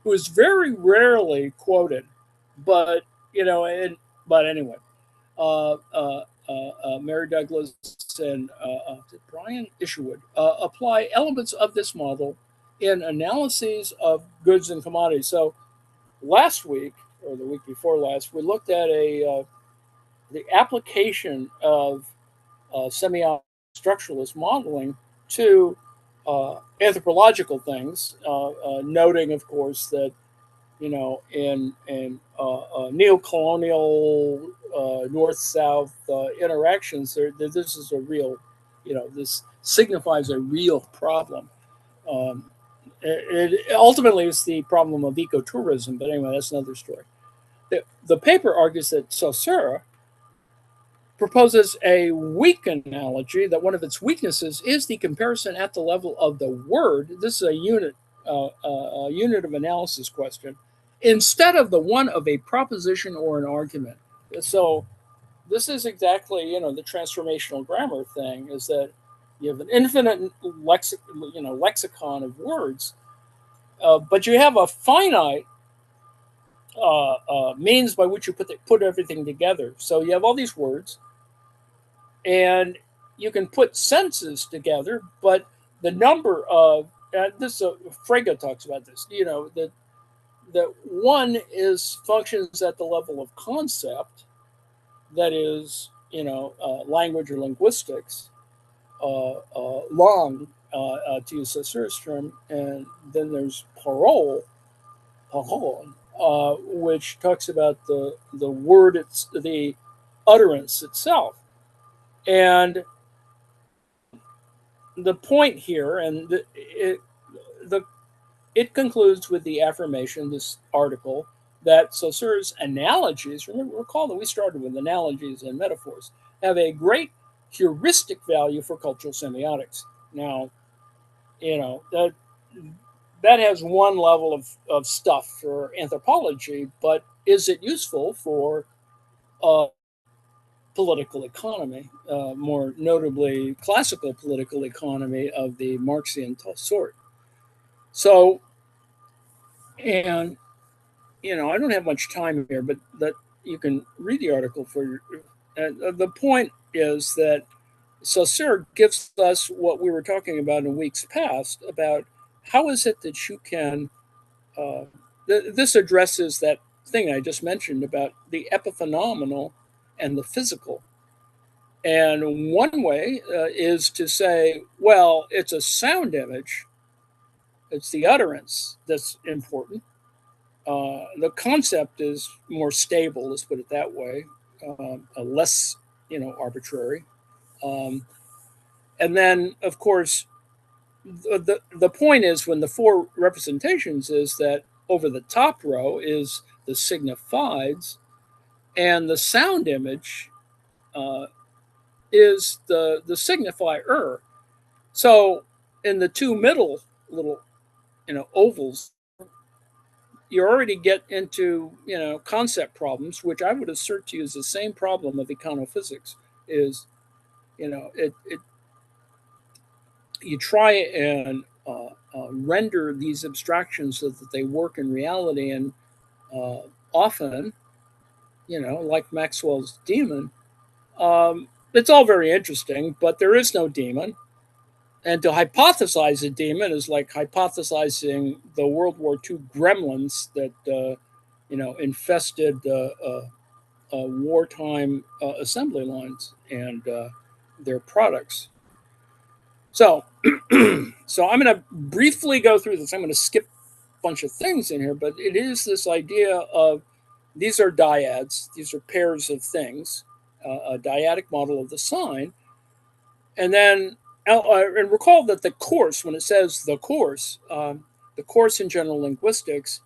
who is very rarely quoted, but but anyway, Mary Douglas and Brian Isherwood apply elements of this model in analyses of goods and commodities. So last week or the week before last, we looked at the application of semi-structuralist modeling to anthropological things, noting, of course, that in neo-colonial north-south interactions, this is a real, this signifies a real problem. Um, it ultimately is the problem of ecotourism, but anyway, that's another story. The paper argues that Saussure proposes a weak analogy, that one of its weaknesses is the comparison at the level of the word. This is a unit of analysis question, instead of the one of a proposition or an argument. So this is exactly, the transformational grammar thing, is that you have an infinite lexicon of words, but you have a finite means by which you put everything together. So you have all these words, and you can put sentences together, but the number of this Frege talks about this. That one is functions at the level of concept, that is, language or linguistics, long, to use Saussure's term, and then there's parole, which talks about the word, the utterance itself. And the point here, and it concludes with the affirmation, this article, that Saussure's analogies, recall that we started with analogies and metaphors, have a great heuristic value for cultural semiotics. Now, that has one level of stuff for anthropology, but is it useful for uh, political economy, more notably classical political economy of the Marxian sort? So, and I don't have much time here, but that you can read the article for. The point is that Saussure gives us what we were talking about in weeks past about how is it that you can. This addresses that thing I just mentioned about the epiphenomenal and the physical. And one way is to say, well, it's a sound image. It's the utterance that's important. The concept is more stable, let's put it that way, less, arbitrary. Um, and then, of course, the point is when the four representations is that over the top row is the signifieds, and the sound image uh, is the signifier. So in the two middle little ovals, you already get into concept problems, which I would assert to you is the same problem of econophysics. Is it you try and render these abstractions so that they work in reality, and uh, often, like Maxwell's demon, it's all very interesting, but there is no demon. And to hypothesize a demon is like hypothesizing the World War II gremlins that infested wartime assembly lines and their products. So, so I'm going to briefly go through this. I'm going to skip a bunch of things in here, but it is this idea of these are dyads, these are pairs of things, a dyadic model of the sign. And then, and recall that the course, when it says the course in general linguistics,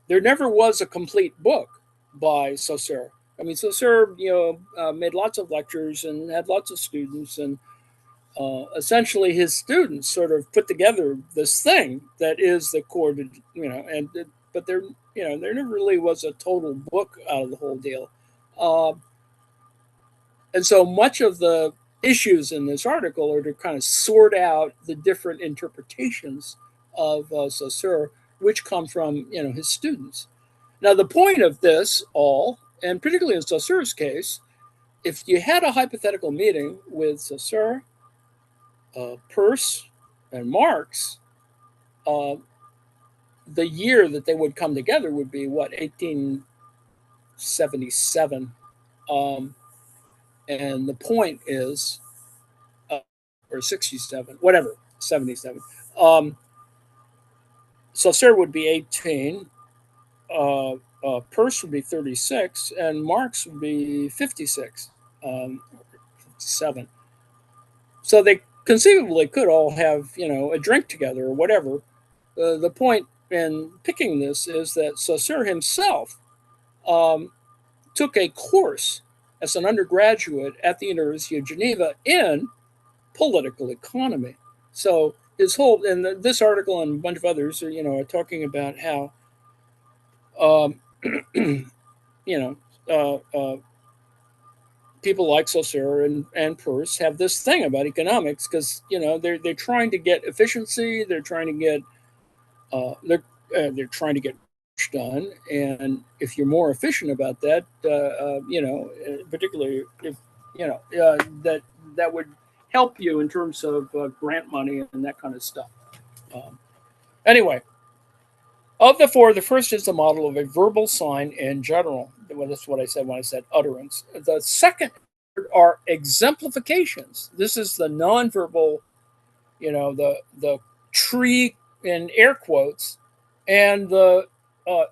there never was a complete book by Saussure. I mean, Saussure, made lots of lectures and had lots of students, and essentially his students sort of put together this thing that is the core to, but there never really was a total book out of the whole deal. Uh, and so much of the issues in this article are to kind of sort out the different interpretations of Saussure, which come from his students. Now, the point of this all, and particularly in Saussure's case, if you had a hypothetical meeting with Saussure, Peirce, and Marx, uh, the year that they would come together would be what, 1877. Um, and the point is, uh, or 67, whatever, 77. Um, Saussure would be 18, Peirce would be 36, and Marx would be 56, 57. So they conceivably could all have, a drink together or whatever. The point in picking this is that Saussure himself um, took a course as an undergraduate at the University of Geneva in political economy. So his whole, and this article and a bunch of others are talking about how um, you know people like Saussure and Peirce have this thing about economics because they're trying to get efficiency, they're trying to get they're trying to get done, and if you're more efficient about that, particularly if that that would help you in terms of grant money and that kind of stuff. Um, anyway, of the four, the first is the model of a verbal sign in general. Well, that's what I said when I said utterance. The second are exemplifications. This is the nonverbal, the tree in air quotes, and the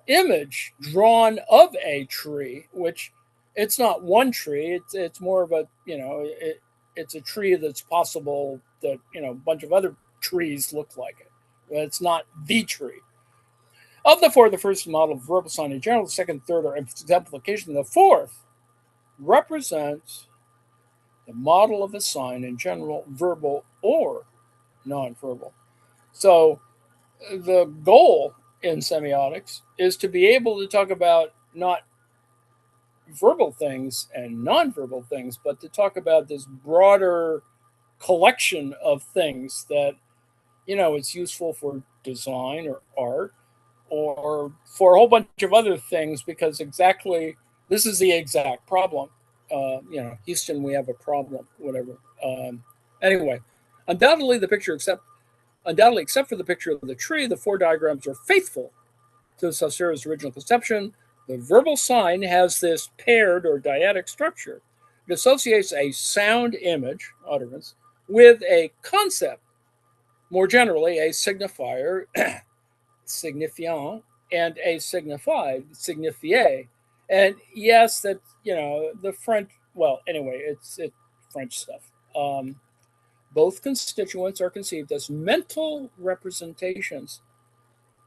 image drawn of a tree, which it's not one tree. It's more of a it's a tree that's possible that a bunch of other trees look like it. But it's not the tree. Of the four, the first model of verbal sign in general, the second, third are exemplification. The fourth represents the model of a sign in general, verbal or nonverbal. So the goal in semiotics is to be able to talk about not verbal things and nonverbal things, but to talk about this broader collection of things that it's useful for design or art or for a whole bunch of other things because exactly this is the exact problem. Houston, we have a problem, whatever. Anyway, undoubtedly the picture undoubtedly except for the picture of the tree, the four diagrams are faithful to Saussure's original conception. The verbal sign has this paired or dyadic structure. It associates a sound image, utterance, with a concept, more generally a signifier, signifiant, and a signified, signifié. And yes, that the French. Well, anyway, it's French stuff. both constituents are conceived as mental representations.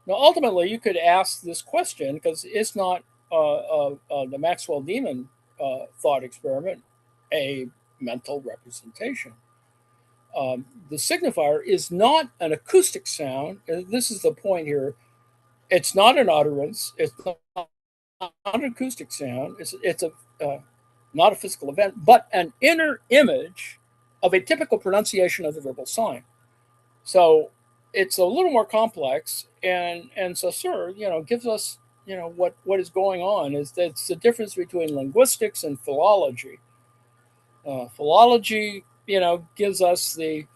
Now, ultimately, you could ask this question because it's not the Maxwell-Demon thought experiment a mental representation. The signifier is not an acoustic sound. And this is the point here. It's not an utterance. It's not an acoustic sound. It's a not a physical event, but an inner image of a typical pronunciation of the verbal sign. So it's a little more complex, and Saussure, gives us, what is going on is that it's the difference between linguistics and philology. Philology, gives us the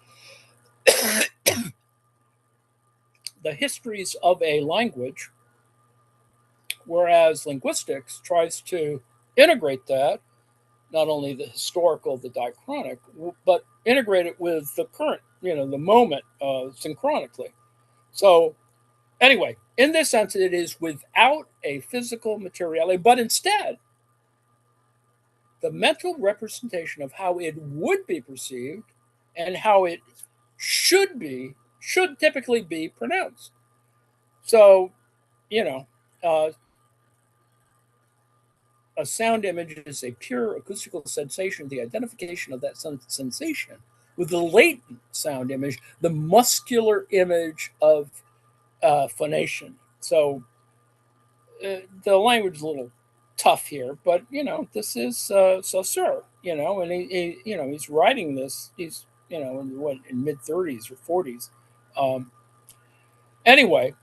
histories of a language, whereas linguistics tries to integrate that, not only the historical, the diachronic, but integrate it with the current, the moment synchronically. So, anyway, in this sense, it is without a physical materiality, but instead, the mental representation of how it would be perceived and how it should typically be pronounced. So, you know, uh, a sound image is a pure acoustical sensation, the identification of that sensation with the latent sound image, the muscular image of phonation. So the language is a little tough here, but this is Saussure, and he's writing this. He's in mid 30s or 40s. Um, anyway,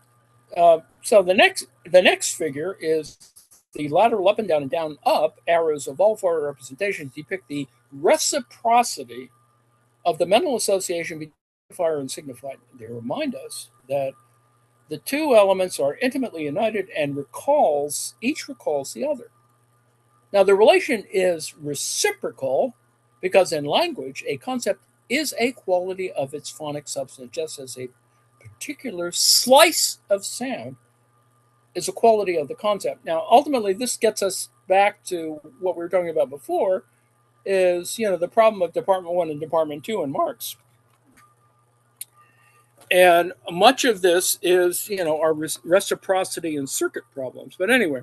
so the next figure is the lateral up and down up arrows of all four representations depict the reciprocity of the mental association between signifier and signified. They remind us that the two elements are intimately united and each recalls the other. Now, the relation is reciprocal because in language, a concept is a quality of its phonic substance, just as a particular slice of sound is a quality of the concept. Now, ultimately, this gets us back to what we were talking about before, is the problem of Department 1 and Department 2 in Marx. And much of this is, our reciprocity and circuit problems. But anyway,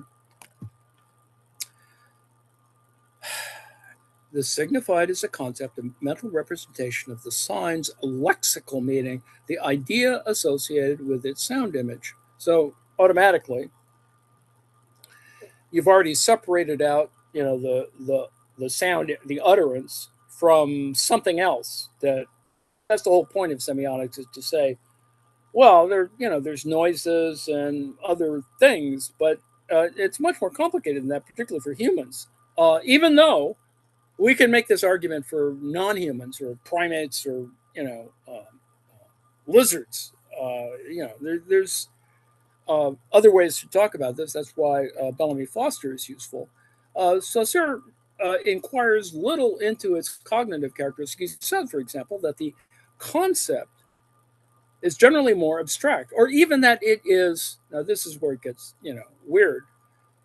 the signified is a concept of mental representation of the sign's lexical meaning, the idea associated with its sound image. So automatically, you've already separated out, the sound, the utterance from something else. That's the whole point of semiotics, is to say, well, there's noises and other things, but it's much more complicated than that, particularly for humans. Even though we can make this argument for non-humans or primates or lizards. There's other ways to talk about this. That's why Bellamy Foster is useful. Saussure inquires little into its cognitive characteristics. He said, for example, that the concept is generally more abstract, or even that it is. Now, this is where it gets weird.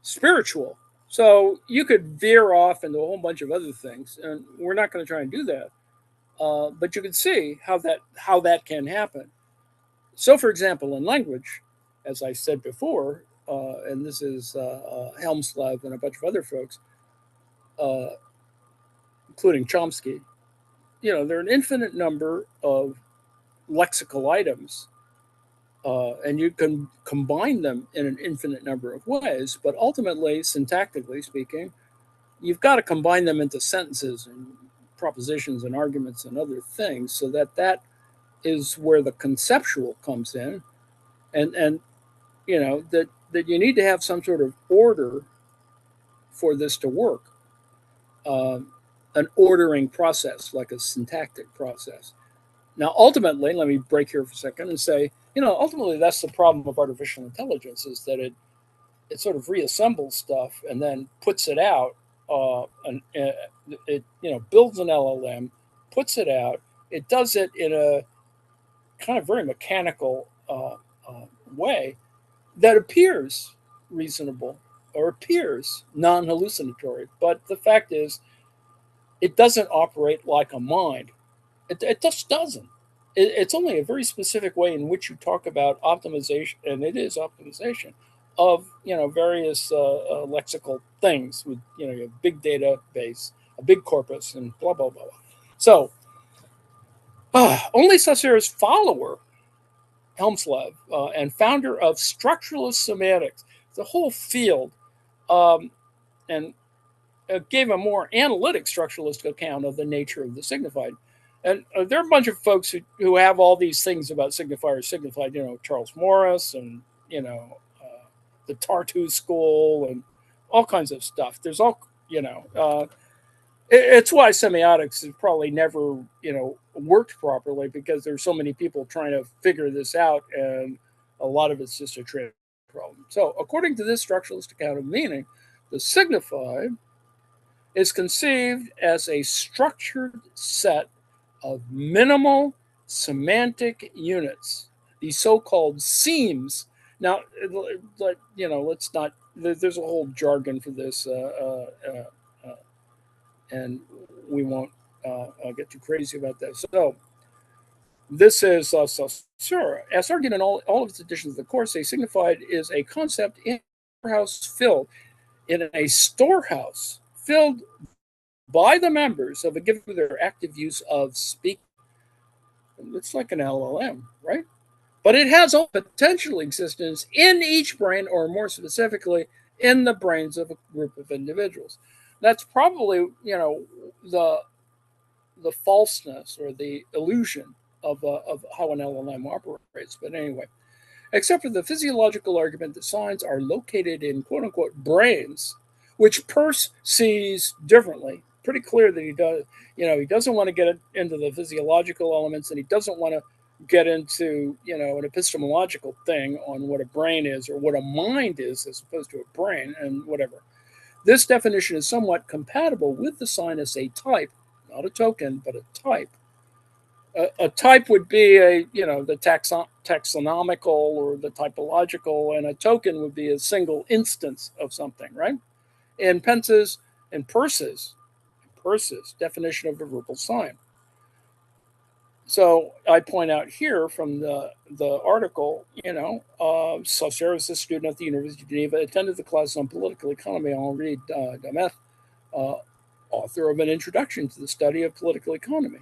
Spiritual. So you could veer off into a whole bunch of other things, and we're not going to try and do that. But you can see how that can happen. So, for example, in language, as I said before, and this is Helmslab and a bunch of other folks, uh, including Chomsky, there are an infinite number of lexical items, and you can combine them in an infinite number of ways. But ultimately, syntactically speaking, you've got to combine them into sentences and propositions and arguments and other things, so that is where the conceptual comes in, and that you need to have some sort of order for this to work, um, an ordering process, like a syntactic process. Now, ultimately, let me break here for a second and say, ultimately, that's the problem of artificial intelligence, is that it sort of reassembles stuff and then puts it out. And it builds an LLM, puts it out. It does it in a kind of very mechanical way that appears reasonable or appears non-hallucinatory. But the fact is, it doesn't operate like a mind. It just doesn't. It's only a very specific way in which you talk about optimization, and it is optimization of various lexical things with your big database, a big corpus, and blah blah blah. So only Saussure's follower, Helmsleb, and founder of structuralist semantics, the whole field, um, and gave a more analytic structuralist account of the nature of the signified. And there are a bunch of folks who have all these things about signifiers signified, Charles Morris and, the Tartu school and all kinds of stuff. There's all, it's why semiotics has probably never, worked properly because there's so many people trying to figure this out and a lot of it's just a trick problem. So according to this structuralist account of meaning, the signified is conceived as a structured set of minimal semantic units, these so-called seams. Now, let's not. There's a whole jargon for this, and we won't get too crazy about that. So, this is Saussure. As argued in all of its editions of the course, a signified is a concept in a storehouse filled in a storehouse filled by the members of a given for their active use of speak. It's like an LLM, right? But it has all potential existence in each brain, or more specifically, in the brains of a group of individuals. That's probably, the the falseness or the illusion of how an LLM operates. But anyway, except for the physiological argument that signs are located in quote unquote brains, which Peirce sees differently. Pretty clear that he does, he doesn't want to get into the physiological elements and he doesn't want to get into, an epistemological thing on what a brain is or what a mind is as opposed to a brain and whatever. This definition is somewhat compatible with the sign as a type, not a token, but a type. A type would be the taxonomical or the typological, and a token would be a single instance of something, right? In Peirce's definition of a verbal sign. So I point out here from the article, Saussure is a student at the University of Geneva, attended the class on political economy. Henri Damet, author of an introduction to the study of political economy.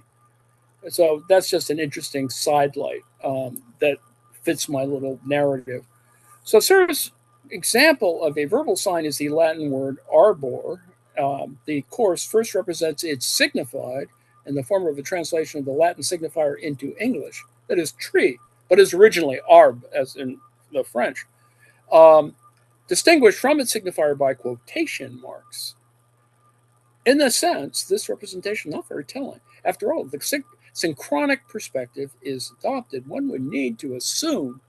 So that's just an interesting sidelight that fits my little narrative. So Saussure's example of a verbal sign is the Latin word arbor. The course first represents its signified in the form of a translation of the Latin signifier into English, that is tree, but is originally arb, as in the French, distinguished from its signifier by quotation marks. In a sense, this representation is not very telling. After all, if the synchronic perspective is adopted, one would need to assume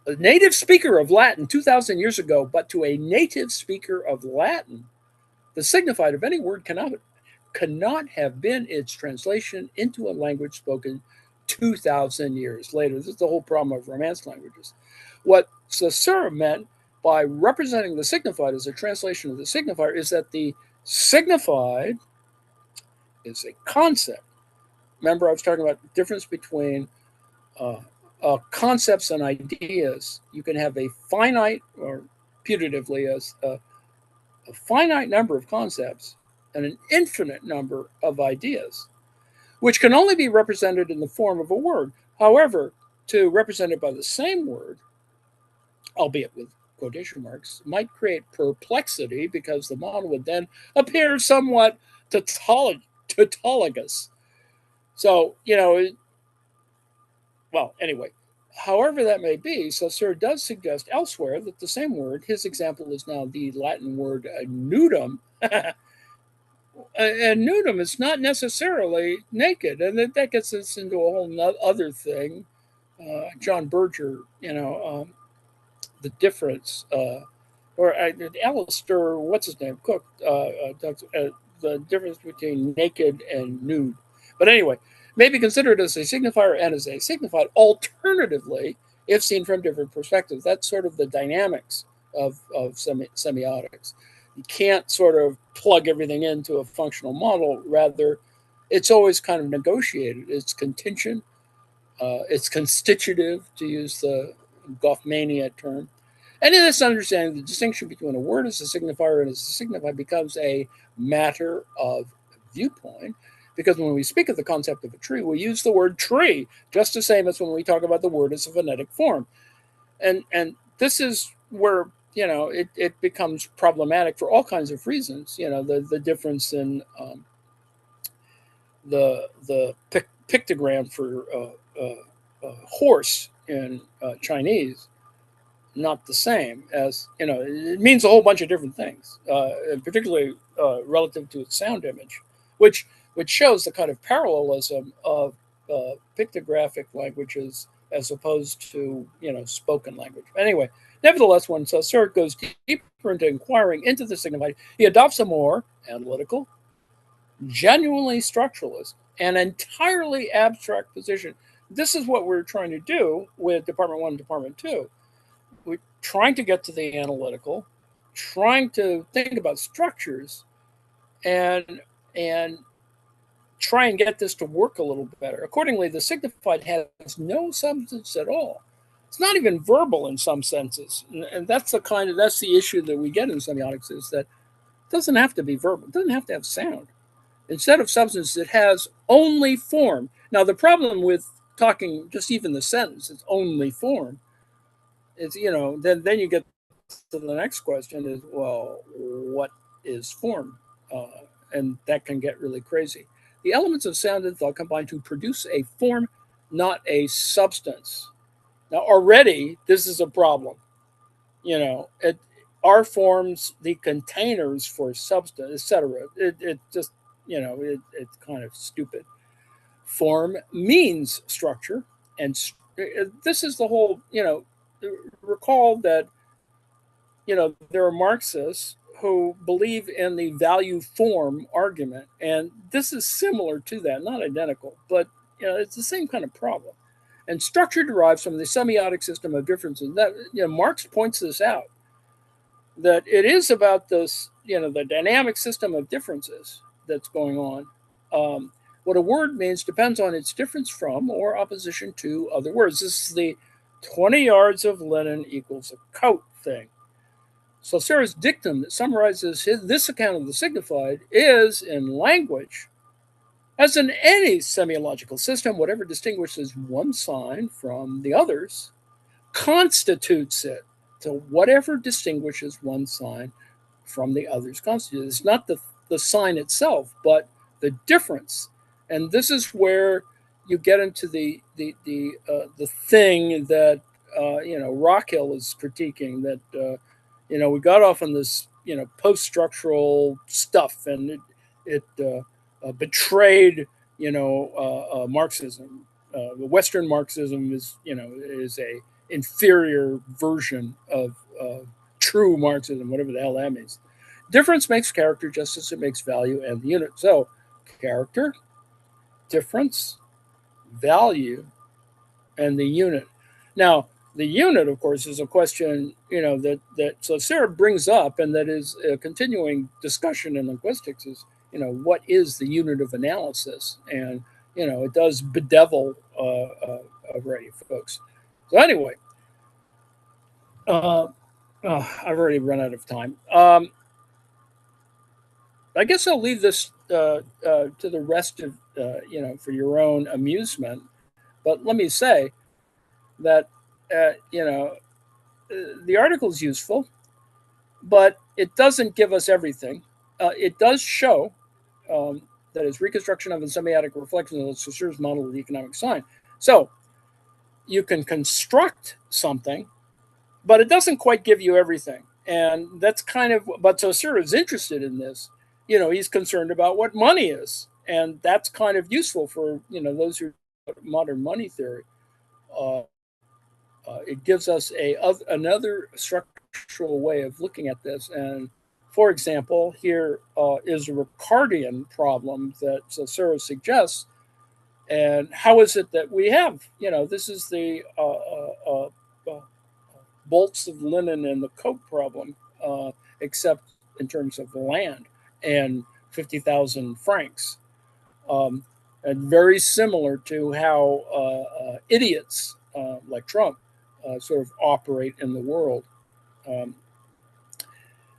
a native speaker of Latin 2,000 years ago, but to a native speaker of Latin, the signified of any word cannot have been its translation into a language spoken 2,000 years later. This is the whole problem of Romance languages. What Saussure meant by representing the signified as a translation of the signifier is that the signified is a concept. Remember, I was talking about the difference between concepts and ideas. You can have a finite, or putatively, as a finite number of concepts and an infinite number of ideas, which can only be represented in the form of a word. However, to represent it by the same word, albeit with quotation marks, might create perplexity because the model would then appear somewhat tautologous. So, well, anyway, however that may be, Saussure does suggest elsewhere that the same word, his example is now the Latin word nudum, and nudum is not necessarily naked, and that gets us into a whole other thing. John Berger, the difference, or Alistair, what's his name, Cook, the difference between naked and nude. But anyway, may be considered as a signifier and as a signified alternatively if seen from different perspectives. That's sort of the dynamics of semiotics. You can't sort of plug everything into a functional model. Rather, it's always kind of negotiated. It's contingent, it's constitutive, to use the Goffmania term. And in this understanding, the distinction between a word as a signifier and as a signifier becomes a matter of viewpoint. Because when we speak of the concept of a tree, we use the word tree just the same as when we talk about the word as a phonetic form. And this is where it becomes problematic for all kinds of reasons. The difference in the pictogram for horse in Chinese, not the same as it means a whole bunch of different things, particularly relative to its sound image, which shows the kind of parallelism of pictographic languages as opposed to spoken language. Anyway, nevertheless, when Saussure goes deeper into inquiring into the signified, he adopts a more analytical, genuinely structuralist, and entirely abstract position. This is what we're trying to do with Department 1 and Department 2. We're trying to get to the analytical, trying to think about structures, and and try and get this to work a little better. Accordingly, the signified has no substance at all. It's not even verbal in some senses, and that's the issue that we get in semiotics, is that it doesn't have to be verbal. It doesn't have to have sound. Instead of substance, it has only form. Now, the problem with talking just even the sentence, it's only form, is then you get to the next question is, well, what is form? And that can get really crazy. The elements of sound and thought combine to produce a form, not a substance. Now, already this is a problem. Our forms the containers for substance, etc. It just it's kind of stupid. Form means structure, and this is the whole. Recall that there are Marxists who believe in the value form argument, and this is similar to that, not identical, but it's the same kind of problem. And structure derives from the semiotic system of differences. That Marx points this out, that it is about this, the dynamic system of differences that's going on. What a word means depends on its difference from or opposition to other words. This is the 20 yards of linen equals a coat thing. Saussure's dictum that summarizes this account of the signified is, in language, as in any semiological system, whatever distinguishes one sign from the others constitutes it. So whatever distinguishes one sign from the others constitutes it. It's not the sign itself, but the difference. And this is where you get into the thing that Rockhill is critiquing, that we got off on this post-structural stuff, and it betrayed Marxism. The Western Marxism is a inferior version of true Marxism, whatever the hell that means. Difference makes character just as it makes value and the unit. So character, difference, value, and the unit. Now, the unit, of course, is a question that Saussure brings up, and that is a continuing discussion in linguistics. Is what is the unit of analysis? And it does bedevil a variety of folks. So anyway, I've already run out of time. I guess I'll leave this to the rest of for your own amusement. But let me say that the article is useful, but it doesn't give us everything. It does show that is reconstruction of a semiotic reflection of Saussure's model of the economic sign. So you can construct something, but it doesn't quite give you everything. And that's kind of, but Saussure is interested in this. He's concerned about what money is, and that's kind of useful for those who modern money theory. It gives us another structural way of looking at this. And for example, here is a Ricardian problem that Saussure suggests. And how is it that we have, this is the bolts of linen and the coat problem, except in terms of the land and 50,000 francs. and very similar to how idiots like Trump sort of operate in the world. Um,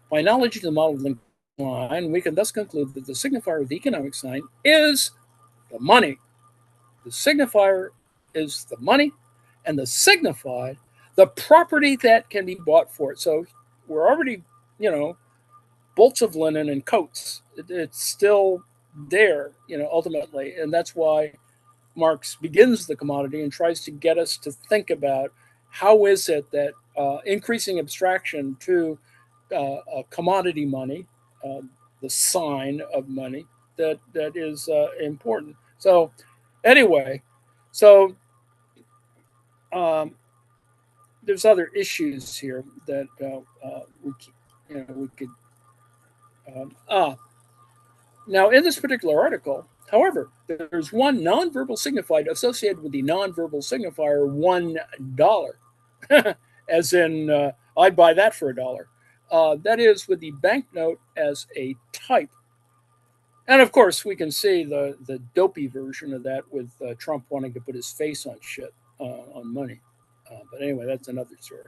by analogy to the model of line, we can thus conclude that the signifier of the economic sign is the money. The signifier is the money, and the signified, the property that can be bought for it. So we're already, you know, bolts of linen and coats. It's still there, you know, ultimately. And that's why Marx begins the commodity and tries to get us to think about how is it that increasing abstraction to commodity money, uh, the sign of money, that is important. So anyway, so um, there's other issues here that we could now in this particular article. However, there's one nonverbal signified associated with the nonverbal signifier $1, as in I'd buy that for $1. That is with the banknote as a type. And of course, we can see the dopey version of that with Trump wanting to put his face on shit, on money. But anyway, that's another story.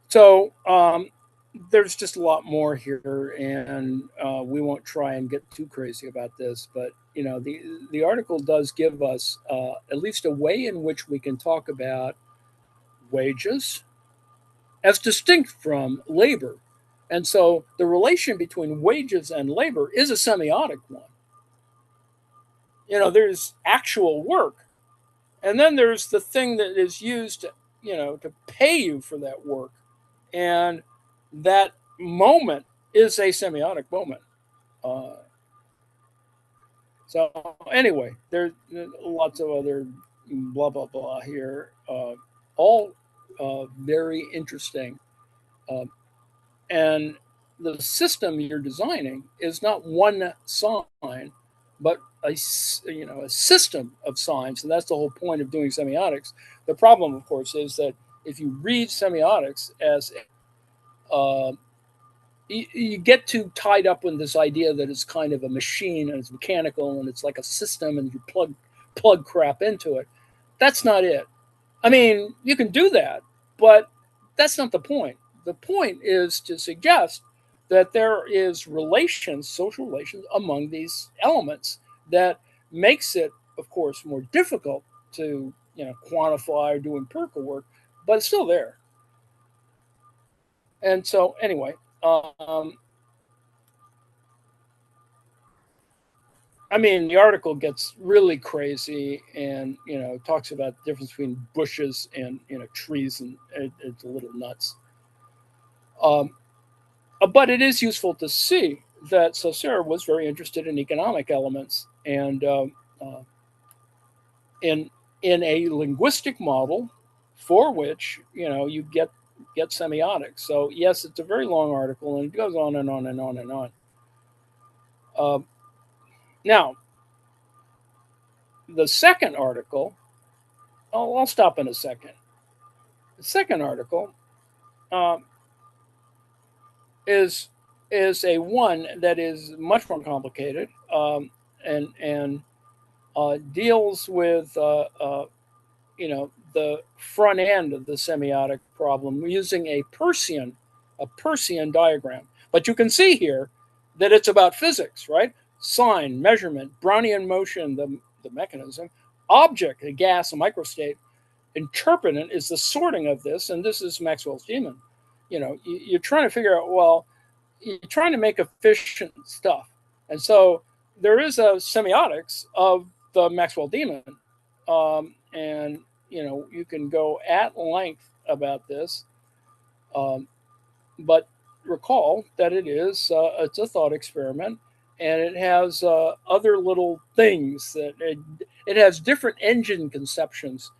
So there's just a lot more here, and we won't try and get too crazy about this. But you know, the article does give us at least a way in which we can talk about wages as distinct from labor. And so the relation between wages and labor is a semiotic one. You know, there's actual work, and then there's the thing that is used, you know, to pay you for that work. And that moment is a semiotic moment. Uh, so anyway, there's lots of other blah blah blah here, all very interesting. Uh, and the system you're designing is not one sign, but a system of signs, and that's the whole point of doing semiotics. The problem, of course, is that if you read semiotics as you get too tied up in this idea that it's kind of a machine and it's mechanical and it's like a system and you plug crap into it. That's not it. I mean, you can do that, but that's not the point. The point is to suggest that there is relations, social relations among these elements that makes it, of course, more difficult to quantify or do empirical work, but it's still there. And so, anyway, I mean, the article gets really crazy, and talks about the difference between bushes and trees, and it's a little nuts. Um, but it is useful to see that Saussure was very interested in economic elements, and uh, in a linguistic model for which you get semiotics. So yes, it's a very long article, and it goes on and on and on and on. Um, Now, the second article, I'll stop in a second. The second article um, is a one that is much more complicated, and deals with the front end of the semiotic problem using a Peircean diagram. But you can see here that it's about physics, right? Sign, measurement, Brownian motion, the mechanism, object, a gas, a microstate, interpretant is the sorting of this, and this is Maxwell's demon. You're trying to figure out, well, you're trying to make efficient stuff. And so there is a semiotics of the Maxwell demon. And, you can go at length about this. Um, but recall that it's a thought experiment, and it has other little things that it has different engine conceptions,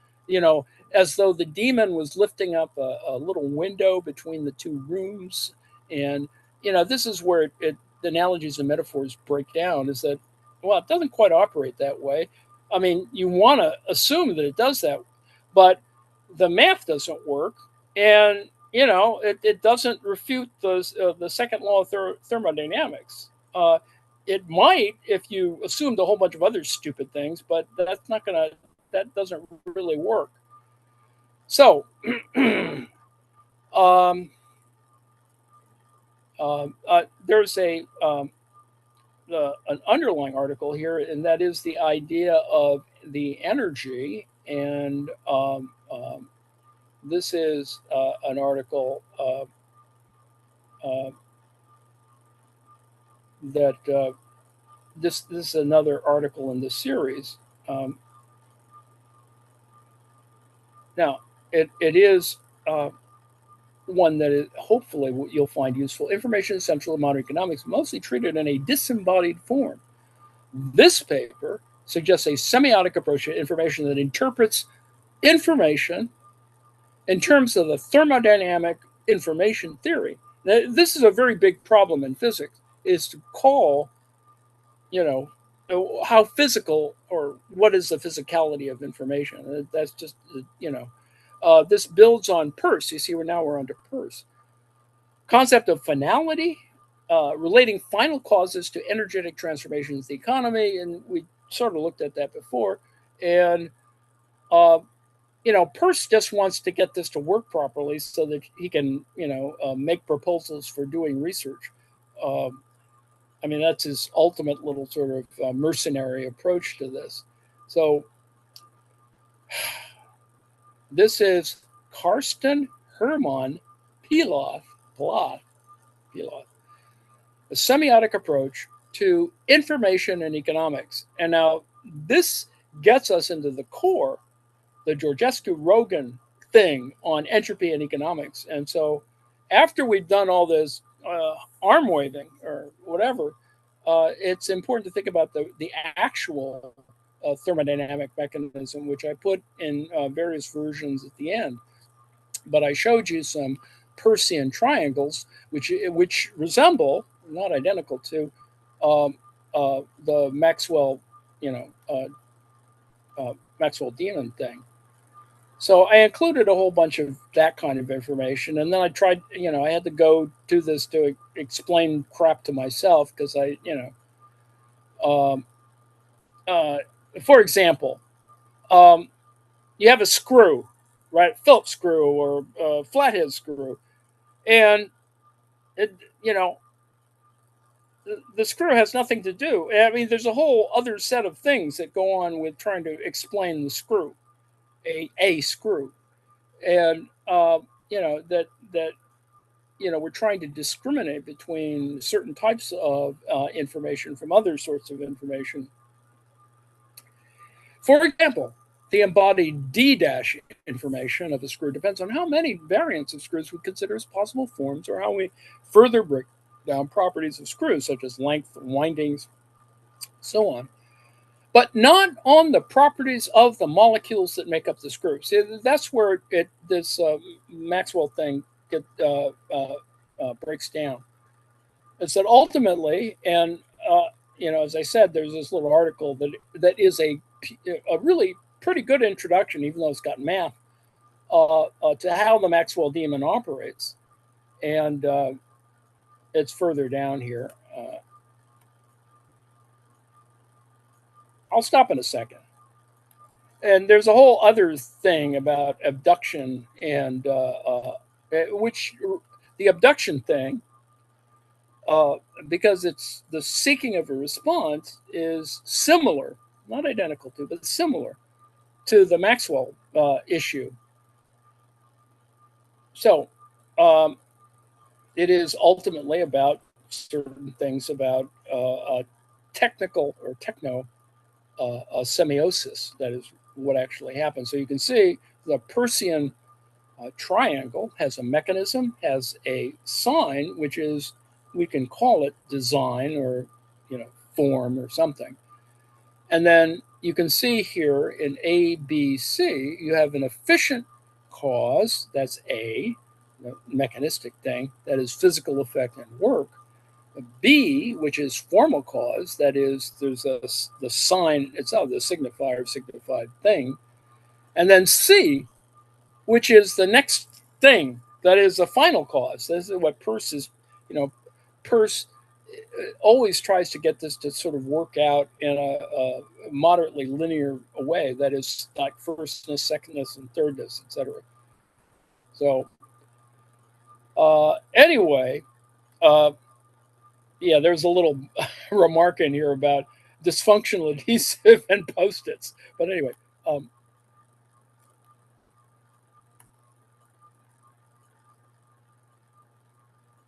as though the demon was lifting up a little window between the two rooms. And this is where the analogies and metaphors break down, is that, well, it doesn't quite operate that way. I mean, you want to assume that it does that, but the math doesn't work, and it doesn't refute the second law of thermodynamics. it might if you assumed a whole bunch of other stupid things, but that doesn't really work. So, um, there's an underlying article here, and that is the idea of the energy. And this is an article uh, that this is another article in the series. Um, Now, it is one that is hopefully you'll find useful. Information is central to modern economics, mostly treated in a disembodied form. This paper suggests a semiotic approach to information that interprets information in terms of the thermodynamic information theory. Now, this is a very big problem in physics, is to call, you know, how physical or what is the physicality of information. That's just, this builds on Peirce. You see, we're on to Peirce. Concept of finality, relating final causes to energetic transformations of the economy. And we sort of looked at that before. And uh, Peirce just wants to get this to work properly so that he can, make proposals for doing research. Um, I mean, that's his ultimate little sort of mercenary approach to this. So this is Karsten Hermann Piloth, Piloth, Piloth, a semiotic approach to information and economics. And now this gets us into the core, the Georgescu-Rogan thing on entropy and economics. And so after we've done all this arm waving or whatever, it's important to think about the actual thermodynamic mechanism, which I put in various versions at the end. But I showed you some Peircean triangles, which resemble, not identical to, the Maxwell, you know, Maxwell Demon thing. So I included a whole bunch of that kind of information, and then I tried, I had to go do this to explain crap to myself because um, uh, for example, um, you have a screw, right? Phillips screw or flathead screw, and it, the screw has nothing to do. I mean, there's a whole other set of things that go on with trying to explain the screw, a screw, and that we're trying to discriminate between certain types of information from other sorts of information. For example, the embodied D dash information of a screw depends on how many variants of screws we consider as possible forms or how we further break down properties of screws, such as length, windings, so on, but not on the properties of the molecules that make up the screw. See, that's where this Maxwell thing breaks down. It's that ultimately, and as I said, there's this little article that is a really pretty good introduction, even though it's got math, to how the Maxwell demon operates, and it's further down here. I'll stop in a second. And there's a whole other thing about abduction and which the abduction thing, because it's the seeking of a response, is similar, not identical to, but similar to the Maxwell issue. So it is ultimately about certain things about technical or techno semiosis. That is what actually happens. So you can see the Peircean triangle has a mechanism, has a sign, which is, we can call it design or form or something. And then you can see here in A, B, C, you have an efficient cause, that's A, the mechanistic thing, that is physical effect and work. B, which is formal cause, that is, there's the sign itself, the signifier, signified thing. And then C, which is the next thing, that is the final cause. This is what Peirce is, Peirce always tries to get this to sort of work out in a moderately linear way, that is like firstness, secondness, and thirdness, etc. So anyway, uh, yeah, there's a little remark in here about dysfunctional adhesive and post-its. But anyway, um,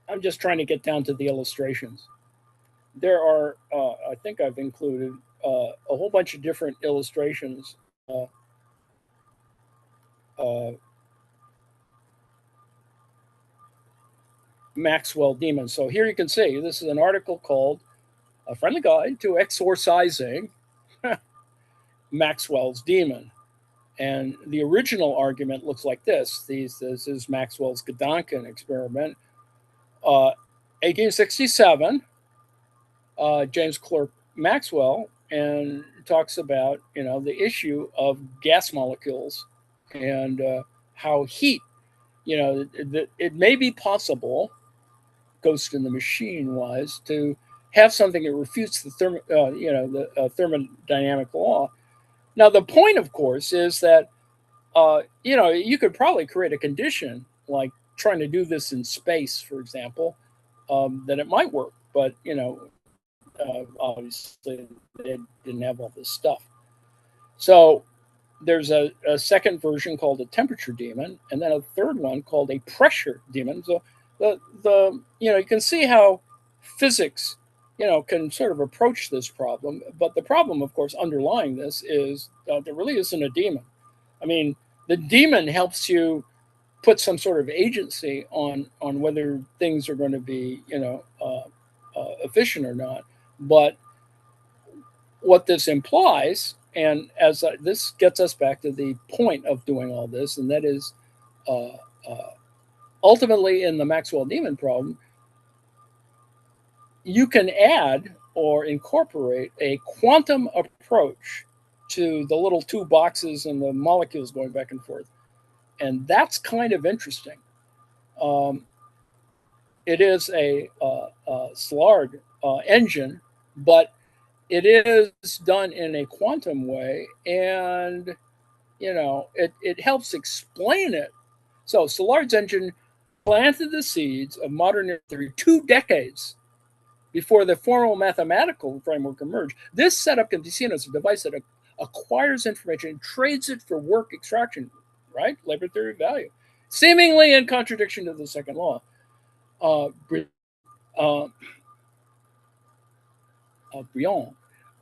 I'm just trying to get down to the illustrations. There are, I think I've included a whole bunch of different illustrations. Uh, Maxwell demons. So here you can see this is an article called "A Friendly Guide to Exorcising Maxwell's Demon." And the original argument looks like this. This is Maxwell's Gedanken experiment. 1867, James Clerk Maxwell, and talks about, the issue of gas molecules and how heat, it may be possible, Ghost in the Machine wise, to have something that refutes the thermodynamic law. Now, the point, of course, is that you could probably create a condition like trying to do this in space, for example, that it might work. But obviously they didn't have all this stuff. So there's a second version called a temperature demon, and then a third one called a pressure demon. So you can see how physics can sort of approach this problem. But the problem, of course, underlying this is there really isn't a demon. I mean, the demon helps you put some sort of agency on whether things are going to be efficient or not. But what this implies, and as this gets us back to the point of doing all this, and that is uh, uh, ultimately in the Maxwell demon problem, you can add or incorporate a quantum approach to the little two boxes and the molecules going back and forth. And that's kind of interesting. Um, it is a Szilard engine, but it is done in a quantum way, and it helps explain it. So Szillard's engine planted the seeds of modern theory 2 decades before the formal mathematical framework emerged. This setup can be seen as a device that acquires information and trades it for work extraction, right? Labor theory of value, seemingly in contradiction to the second law. Uh, uh, Briand,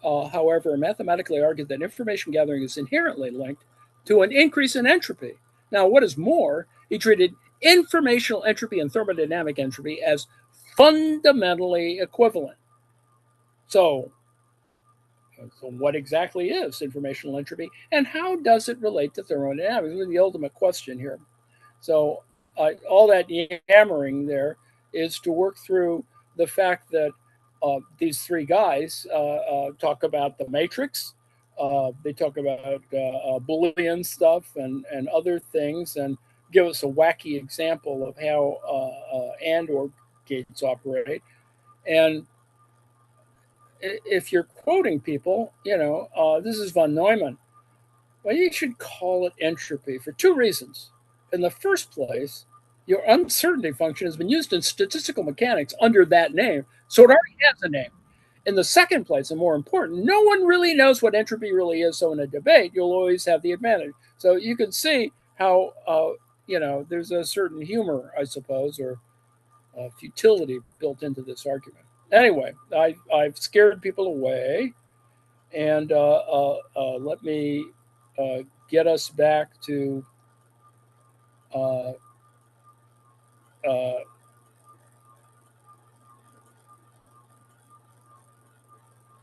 however, mathematically argued that information gathering is inherently linked to an increase in entropy. Now, what is more, he treated informational entropy and thermodynamic entropy as fundamentally equivalent. So, what exactly is informational entropy, and how does it relate to thermodynamics? This is the ultimate question here. So, all that yammering there is to work through the fact that these three guys talk about the matrix. They talk about Boolean stuff and other things, and give us a wacky example of how and or gates operate. And if you're quoting people, this is von Neumann. Well, you should call it entropy for two reasons. In the first place, your uncertainty function has been used in statistical mechanics under that name, so it already has a name. In the second place, and more important, no one really knows what entropy really is, so in a debate, you'll always have the advantage. So you can see how, there's a certain humor, I suppose, or futility built into this argument. Anyway, I've scared people away, and let me get us back to uh,